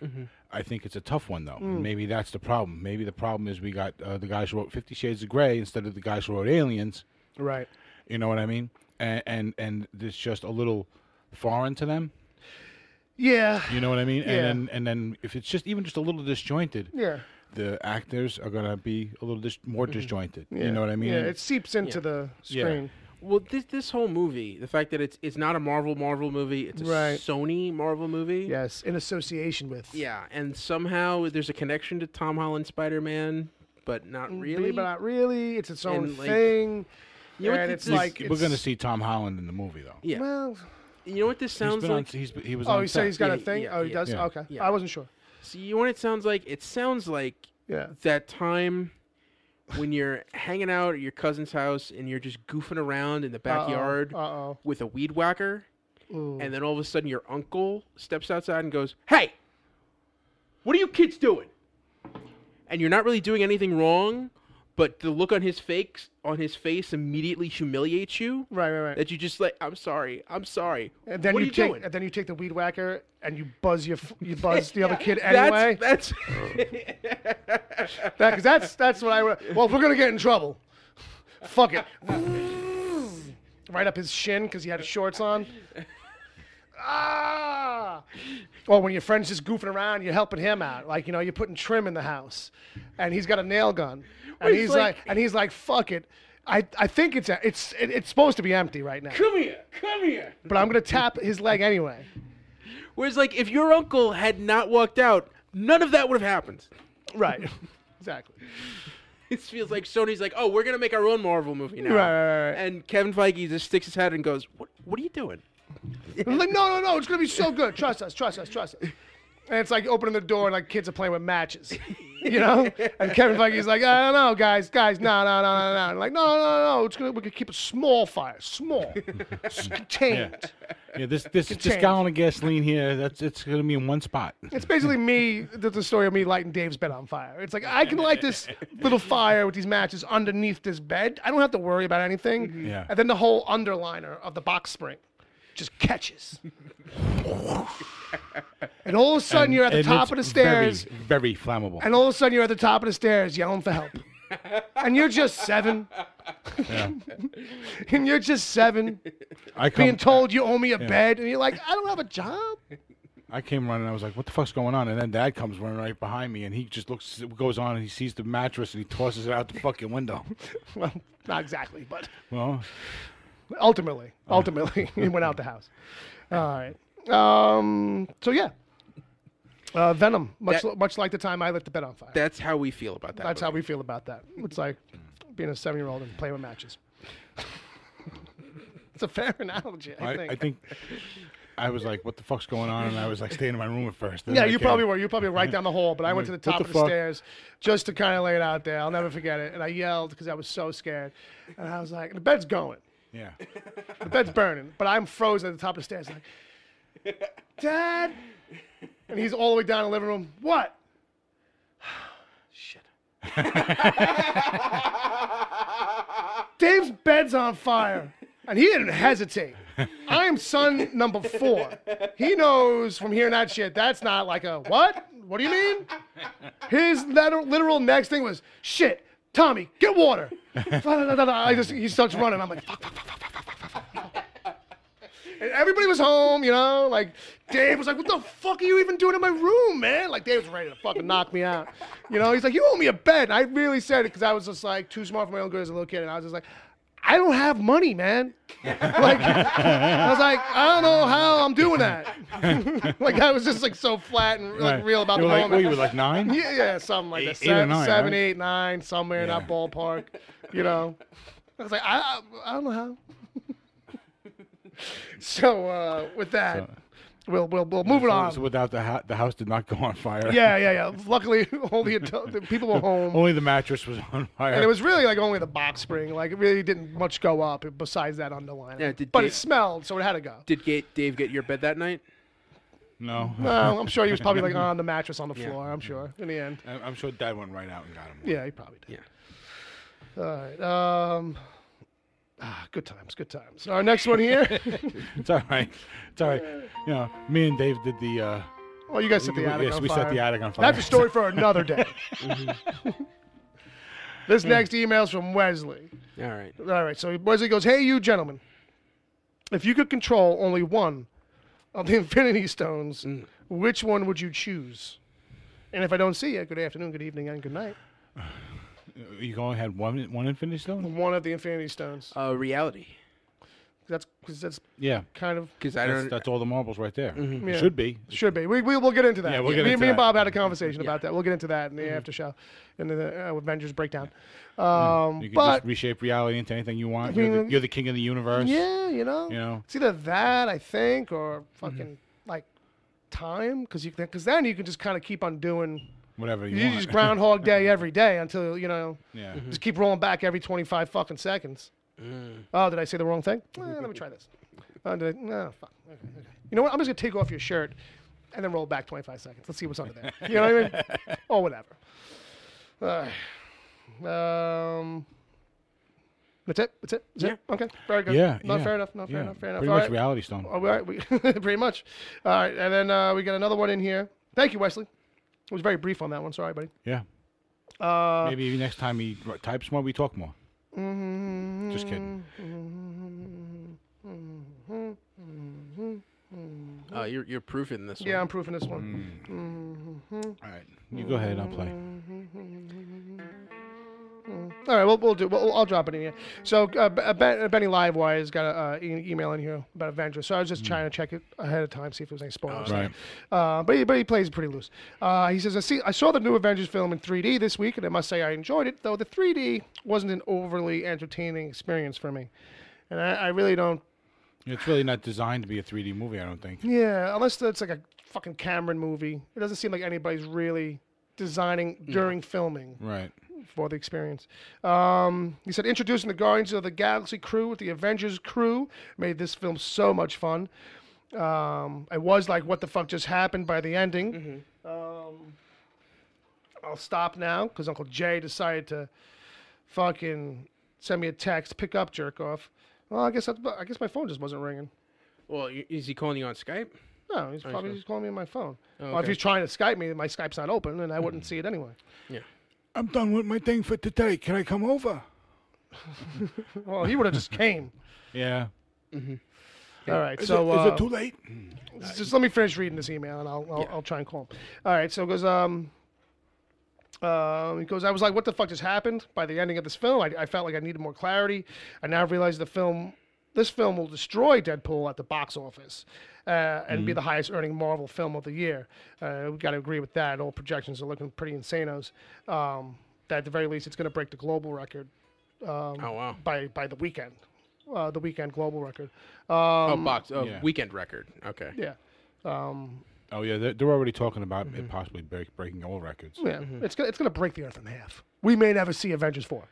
I think it's a tough one though. And maybe that's the problem. Maybe the problem is we got the guys who wrote 50 Shades of Grey instead of the guys who wrote Aliens. Right. You know what I mean? And it's just a little foreign to them. Yeah. You know what I mean? Yeah. And then if it's just even just a little disjointed, Yeah. the actors are gonna be a little more disjointed. You know what I mean? Yeah, it seeps into the screen. Well, this whole movie, the fact that it's not a Marvel movie, it's a Sony Marvel movie. Yes, in association with. Yeah, and somehow there's a connection to Tom Holland Spider-Man, but not really. But not really. It's its own And, like, thing. You know, and it's like we're gonna see Tom Holland in the movie though. Yeah. Well, You know what this sounds like? He was Oh, on you say set. he's got a Yeah, thing? yeah, Oh, he yeah. does? Yeah. Okay. Yeah. I wasn't sure. See, you know what it sounds like? It sounds like Yeah. that time when you're hanging out at your cousin's house and you're just goofing around in the backyard Uh-oh. with a weed whacker, Ooh. and then all of a sudden your uncle steps outside and goes, "Hey, what are you kids doing?" And you're not really doing anything wrong, but the look on his face immediately humiliates you. Right. That you just like, I'm sorry. And then what are you take doing? and then you take the weed whacker and you buzz the other kid anyway. That's That's what I. Well, if we're gonna get in trouble, fuck it. Right up his shin because he had his shorts on. Ah! Or when your friend's just goofing around, you're helping him out. Like, you know, you're putting trim in the house, and he's got a nail gun, and he's like, fuck it. I think it's supposed to be empty right now, Come here. but I'm gonna tap his leg anyway. Whereas, like, if your uncle had not walked out, none of that would have happened. Right. Exactly. It feels like Sony's like, oh, we're gonna make our own Marvel movie now. Right. And Kevin Feige just sticks his head and goes, "What are you doing?" I'm like, no, it's gonna be so good. Trust us. And it's like opening the door and like kids are playing with matches, you know. And Kevin Feige's like, I don't know, guys, no. And like, no, we can keep a small fire, contained. Yeah, this gallon of gasoline here, it's gonna be in one spot. It's basically me, the story of me lighting Dave's bed on fire. It's like, I can light this little fire with these matches underneath this bed. I don't have to worry about anything. Yeah. And then the whole underliner of the box spring just catches. And all of a sudden you're at the top of the stairs. Very flammable. And all of a sudden you're at the top of the stairs yelling for help. And you're just 7. Yeah. And you're just 7. Being told you owe me a bed. And you're like, I don't have a job. I came running. I was like, "What the fuck's going on?" And then Dad comes running right behind me, and he just goes on, and he sees the mattress, and he tosses it out the fucking window. Well, not exactly, but Well, ultimately, he went out the house. All right. So yeah, Venom. Much like the time I lit the bed on fire. That's how we feel about that. That's how we feel about that. It's like being a 7-year-old and playing with matches. It's a fair analogy, I think. I was like, "What the fuck's going on?" And I was like, staying in my room at first. Yeah, you probably were. You were probably right down the hall, but I went to the top of the stairs just to kind of lay it out there. I'll never forget it. And I yelled because I was so scared. And I was like, the bed's going. Yeah. The bed's burning. But I'm frozen at the top of the stairs. Like, Dad! And he's all the way down in the living room. What? Shit. Dave's bed's on fire. And he didn't hesitate. I'm son number 4. He knows from hearing that shit, that's not like a, what? What do you mean? His literal next thing was, shit, Tommy, get water. He starts running. I'm like, fuck. And everybody was home, you know, like, Dave was like, what the fuck are you even doing in my room, man? Like, Dave was ready to fucking knock me out. You know, he's like, you owe me a bed. And I really said it because I was just like, too smart for my own good as a little kid. And I was just like, I don't have money, man. Like, I was like, I don't know how I'm doing that. Like, I was just like so flat and like real about the moment. What, you were like 9? Yeah, something like that. 8 or 9, 7, right? 8, 9, somewhere in that ballpark. You know, I was like, I don't know how. So with that, we'll move it on. So without the house did not go on fire. Yeah. Luckily, only the people were home. Only the mattress was on fire. And it was really like only the box spring. Like it really didn't much go up besides that underline. Yeah, but it smelled, so it had to go. Did Dave get your bed that night? No. No, I'm sure he was probably like on the mattress on the floor. I'm sure in the end. I'm sure Dad went right out and got him. Yeah, he probably did. Yeah. All right. Good times. Our next one here. It's all right. You know, me and Dave did the. Well, you guys set the attic on fire. Yes, we set the attic on fire. That's a story for another day. This next email's from Wesley. All right. All right. So Wesley goes, "Hey, you gentlemen, if you could control only one of the Infinity Stones, which one would you choose? And if I don't see you, good afternoon, good evening, and good night." You only had one Infinity Stone? One of the Infinity Stones. Reality. That's Yeah. kind of Because I That's, don't. that's all the marbles right there. Yeah. Should be. should be. We'll get into that. Yeah, we'll get me, into me and that. Bob had a conversation about that. We'll get into that in the after show, in the Avengers breakdown. You can But just reshape reality into anything you want. I mean, You're the king of the universe. yeah, You know. it's either that I think or fucking like time because then you can just kind of keep on doing. Whatever you You want. use Groundhog Day every day until Yeah. just keep rolling back every 25 fucking seconds. Oh, did I say the wrong thing? Let me try this. No, fuck. Okay. You know what? I'm just gonna take off your shirt and then roll back 25 seconds. Let's see what's under there. You know what I mean? Or whatever. That's it. That's it. That's it. Okay. Very good. Yeah. No, yeah. fair enough. No, fair Yeah. enough. Fair enough. Pretty All much right. reality stone. All right. Pretty much. All right. And then we got another one in here. Thank you, Wesley. It was very brief on that one. Sorry, buddy. Yeah. Maybe next time he types more, we talk more. Just kidding. You're proofing this one. Yeah, I'm proofing this one. All right. You go ahead. I'll play. All right, I'll drop it in here. So Benny Livewire's got an email in here about Avengers. So I was just trying to check it ahead of time, see if there was any spoilers. Right. But he plays pretty loose. He says, I saw the new Avengers film in 3D this week, and I must say I enjoyed it, though the 3D wasn't an overly entertaining experience for me. And I really don't. It's really not designed to be a 3D movie, I don't think. Yeah, unless it's like a fucking Cameron movie. It doesn't seem like anybody's really designing during filming. Right. For the experience. He said, introducing the Guardians of the Galaxy crew with the Avengers crew made this film so much fun. I was like, what the fuck just happened by the ending. I'll stop now because Uncle Jay decided to fucking send me a text, pick up jerk off. Well, I guess my phone just wasn't ringing. Well, is he calling you on Skype? No, he's probably just calling me on my phone. Oh, Well, if okay. he's trying to Skype me, my Skype's not open, and I wouldn't see it anyway. Yeah. I'm done with my thing for today. Can I come over? Well, he would have just came. Yeah. All right, Is so it too late? just let me finish reading this email, and I'll try and call him. All right, so it goes. He goes, I was like, what the fuck just happened? By the ending of this film, I felt like I needed more clarity. I now realize this film will destroy Deadpool at the box office and be the highest earning Marvel film of the year. We got to agree with that. All projections are looking pretty insanos. That at the very least, it's going to break the global record Oh wow. by the weekend. The weekend global record. Yeah. Weekend record. Okay. Yeah. Oh, yeah. They're already talking about it possibly breaking all records. Yeah, it's gonna break the earth in half. We may never see Avengers 4.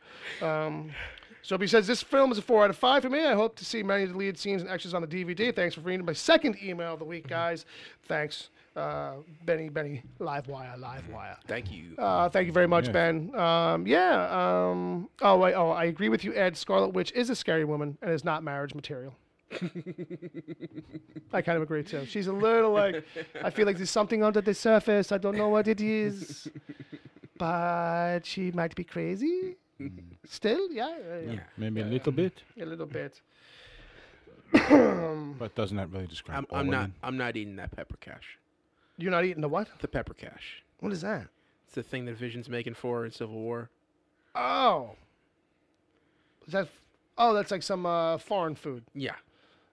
So he says, this film is a 4 out of 5 for me. I hope to see many of the lead scenes and extras on the DVD. Thanks for reading my second email of the week, guys. Thanks, Benny Livewire. Thank you. Thank you very much, Yes. Ben. I agree with you, Ed. Scarlet Witch is a scary woman and is not marriage material. I kind of agree too. She's a little like, I feel like there's something under the surface. I don't know what it is, but she might be crazy. Still, yeah. Maybe a little bit, A little bit. but doesn't that really describe all women? I'm not eating that pepper cash. You're not eating the what? The pepper cash. What is that? It's the thing that Vision's making for in Civil War. Oh. Is that? Oh, that's like some foreign food. Yeah.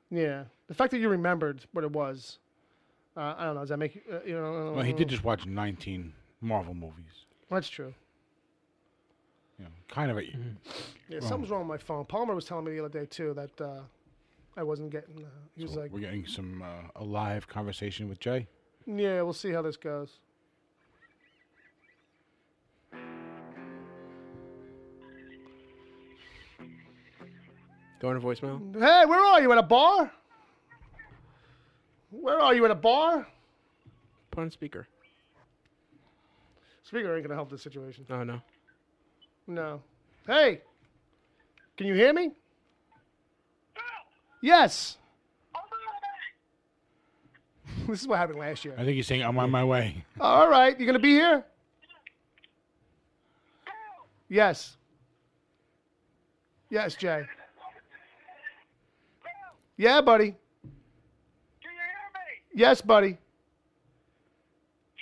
Yeah. The fact that you remembered what it was, I don't know. Does that make you? Well, he did just watch 19 Marvel movies. That's true. Kind of. Yeah, something's wrong with my phone. Palmer was telling me the other day too that I wasn't getting. He was So like, we're getting some a live conversation with Jay. "Yeah, we'll see how this goes." Going to voicemail? Hey, where are you? At a bar? Where are you? At a bar? Put on speaker. Speaker ain't gonna help this situation. Oh no. No. Hey, can you hear me? Yes. This is what happened last year. I think he's saying I'm on my way. All right, you gonna be here? Yes. Yes, Jay. Yeah, buddy. Do you hear me? Yes, buddy.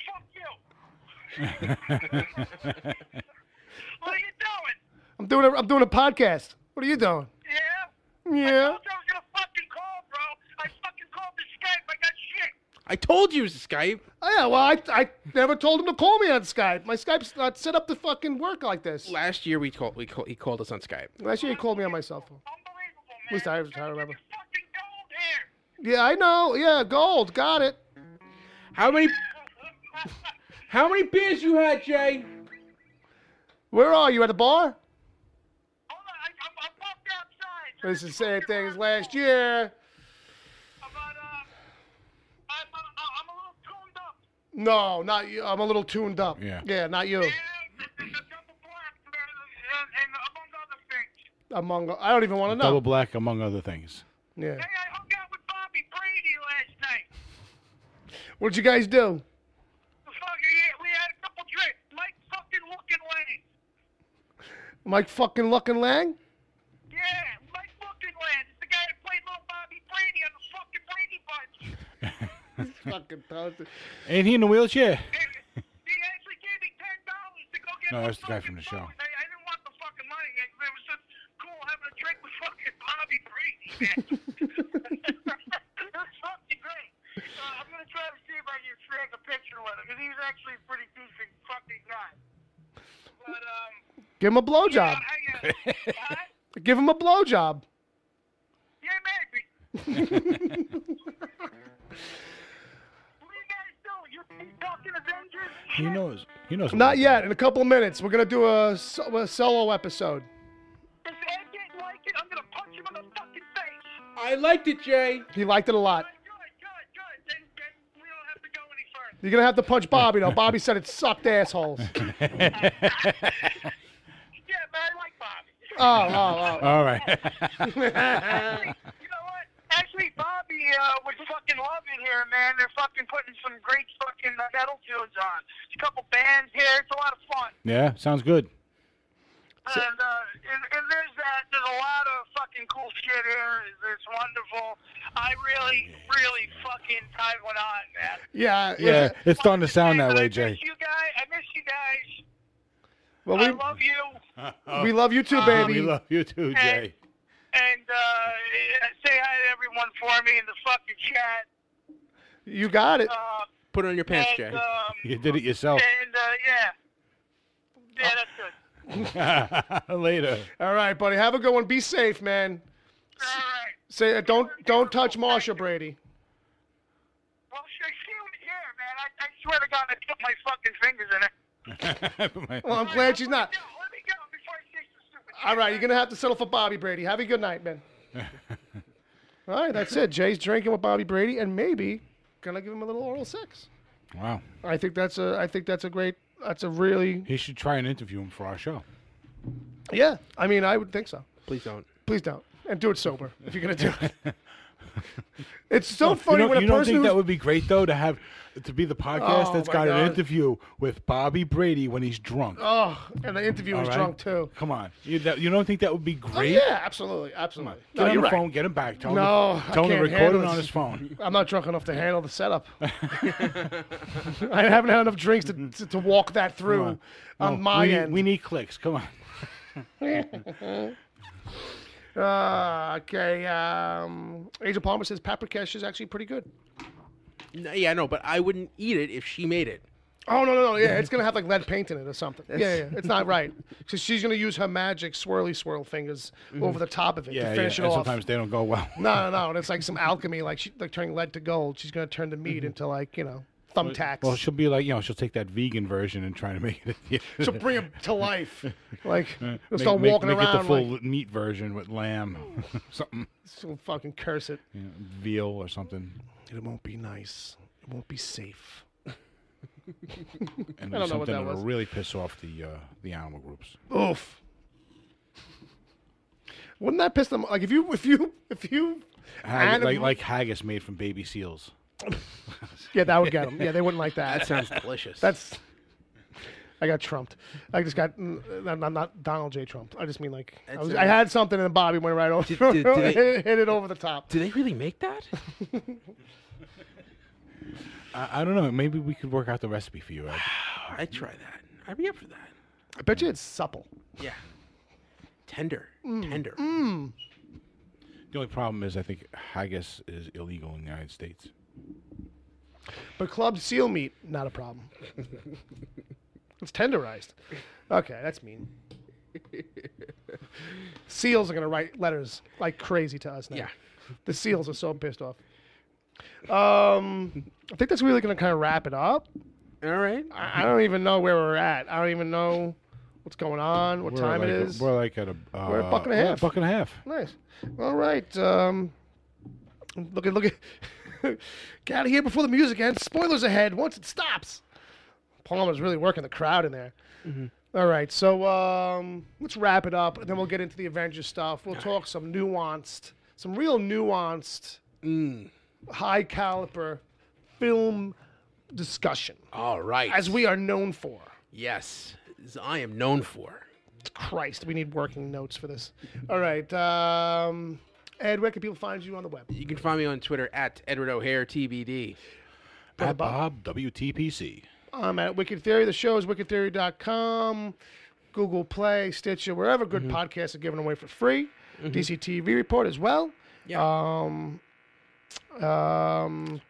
Fuck you. What are you doing? I'm doing a podcast. What are you doing? Yeah? I Yeah. told you I was gonna fucking I told you it was Skype. Oh, yeah, well, I never told him to call me on Skype. My Skype's not set up to fucking work like this. Last year he called us on Skype. Last year he called me on my cell phone. Unbelievable, man. At least I remember. Get your fucking gold here. Yeah, I know. Yeah, gold. Got it. How many beers you had, Jay? Where are you, at the bar? Hold on, I'm walked outside. It's the same thing as last year. I'm a little tuned up. No, not you. I'm a little tuned up. Yeah. Yeah, not you. And double black, and among other things. I don't even want to know. Double black, among other things. Yeah. Hey, I hung out with Bobby Brady last night. What'd you guys do? We had a couple drinks. Mike fucking looking Lane. Mike fucking Lookin' Lang? Yeah, Mike looking Lane. It's the guy that played little Bobby Brady on the fucking Brady Bunch. Fucking toasted. Ain't he in a wheelchair? He actually gave me $10 to go get No, my that's the guy from the fucking show. phone. I didn't want the fucking money. It was just cool having a drink with fucking Bobby Brady, man. That's fucking great. I'm going to try to see if I can snag a picture with him, because he was actually a pretty decent fucking guy. But, Give him a blowjob. huh? Give him a blowjob. Yeah, maybe. What are you guys doing? You talking Avengers? He knows. He knows. Not yet. In a couple of minutes, we're gonna do a solo episode. If Ed didn't like it, I'm gonna punch him in the fucking face. I liked it, Jay. He liked it a lot. Good. Then we don't have to go any further. You're gonna have to punch Bobby though. Bobby said it sucked assholes. Yeah, man, I like Bobby. Oh. All right. You know what? Actually, Bobby would fucking love it here, man. They're fucking putting some great fucking metal tunes on. There's a couple bands here. It's a lot of fun. Yeah, sounds good. And there's that. There's a lot of fucking cool shit here. It's wonderful. I really, really fucking tied one on, man. Yeah, it's starting to sound that way, Jay. I miss you guys. Well, I love you. we love you too, baby. We love you too, Jay. And say hi to everyone for me in the fucking chat. You got it. Put it on your pants, And, Jay. You did it yourself. And yeah, that's good. Later. All right, buddy. Have a good one. Be safe, man. All right. Say don't touch Marsha Brady. Well, she was here, man. I swear to God, I put my fucking fingers in it. Well, I'm glad she's not. Let me go before I say some stupid shit. All right, you're gonna have to settle for Bobby Brady. Have a good night, man. All right, that's it. Jay's drinking with Bobby Brady, and maybe gonna give him a little oral sex. Wow. I think that's a great. That's a really. He should try and interview him for our show. Yeah, I mean, I would think so. Please don't. Please don't, and do it sober if you're gonna do it. It's so funny when a you don't person think who's that would be great though to be the podcast Oh, that's my got God. an interview with Bobby Brady when he's drunk? and the interviewer was All right? drunk too. Come on, you don't think that would be Oh, great? yeah, absolutely. Get No, on you're the right. phone, get him back. Tell No, him, I tell him to can't record handle it on this. his phone. I'm not drunk enough to handle the setup. I haven't had enough drinks to walk that through on my end. We need clicks. Come on. Okay. Angel Palmer says paprikash is actually pretty good. Yeah, I know, but I wouldn't eat it if she made it. Oh no! Yeah, it's gonna have like lead paint in it or something. Yeah, it's not right. So she's gonna use her magic swirly swirl fingers over the top of it to finish it and off. sometimes they don't go well. No. And it's like some alchemy, like turning lead to gold. She's gonna turn the meat into like thumbtacks. Well, she'll be like, she'll take that vegan version and try to make it. She'll bring him to life. Like she'll Make- start make- walking make around it the full like meat version with lamb, something, she'll fucking curse it. veal or something, It won't be nice. It won't be safe. and I don't know what something that that'll was. really piss off the animal groups. Oof. Wouldn't that piss them? Like if you Like haggis made from baby seals. yeah, that would get them. Yeah, they wouldn't like that. That sounds delicious. I got trumped. I just got not Donald J. Trump. I just mean like That's I had something and Bobby went right over, Did they- hit it over the top. Do they really make that? I don't know. Maybe we could work out the recipe for you, Ed. I'd try that. I'd be up for that. I bet you it's supple. Yeah. Tender. Tender. The only problem is I think haggis is illegal in the United States. But club seal meat, not a problem. It's tenderized. Okay, that's mean. Seals are going to write letters like crazy to us now. Yeah. The seals are so pissed off. I think that's really going to kind of wrap it up. All right. I don't even know where we're at. I don't even know what's going on, what time it is. We're like at a... We're at $1.50. Yeah, $1.50. Nice. All right. Look at. Get out of here before the music ends. Spoilers ahead once it stops. Palmer's really working the crowd in there. Mm-hmm. All right, so let's wrap it up, and then we'll get into the Avengers stuff. We'll talk some real nuanced, high caliber film discussion. All right. As we are known for. Yes, as I am known for. Christ, we need working notes for this. All right, Ed, where can people find you on the web? You can find me on Twitter at Edward O'Hare TBD. At Bob WTPC. I'm at Wicked Theory. The show is wickedtheory.com, Google Play, Stitcher, wherever good podcasts are given away for free. DCTV Report as well. Yeah.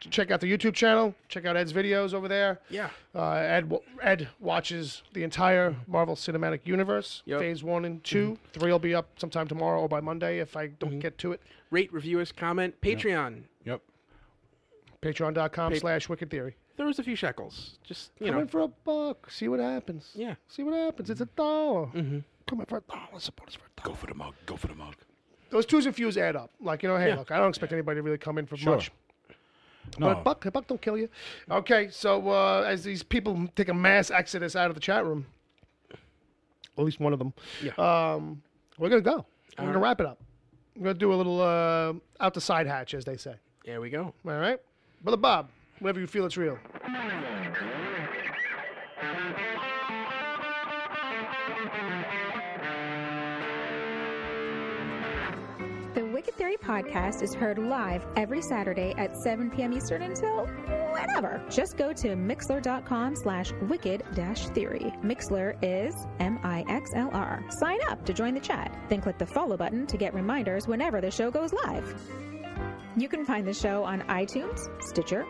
Check out the YouTube channel. Check out Ed's videos over there. Yeah. Ed watches the entire Marvel Cinematic Universe, Phase 1 and 2. 3 will be up sometime tomorrow or by Monday if I don't get to it. Rate, review us, comment. Patreon. Yep. Patreon.com/Wicked Theory. There was a few shekels. Just, Come in for $1. See what happens. Yeah. See what happens. It's $1. Mm-hmm. Come in for $1. Support us for $1. Go for the mug. Go for the mug. Those twos and fews add up. Like, hey, look, I don't expect anybody to really come in for much. No. But a buck don't kill you. Okay, so as these people take a mass exodus out of the chat room, at least one of them, we're going to go. We're going to wrap it up. We're going to do a little out the side hatch, as they say. There we go. All right? Brother Bob, whenever you feel it's real. The Wicked Theory podcast is heard live every Saturday at 7 p.m. Eastern until whenever. Just go to mixler.com/wicked-theory. Mixler is MIXLR. Sign up to join the chat. Then click the follow button to get reminders whenever the show goes live. You can find the show on iTunes, Stitcher,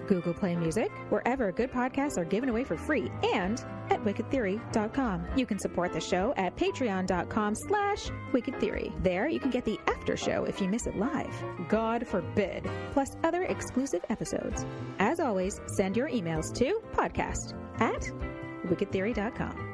Google Play Music, wherever good podcasts are given away for free, and at wickedtheory.com. You can support the show at patreon.com/wickedtheory. There you can get the after show if you miss it live. God forbid. Plus other exclusive episodes. As always, send your emails to podcast@wickedtheory.com.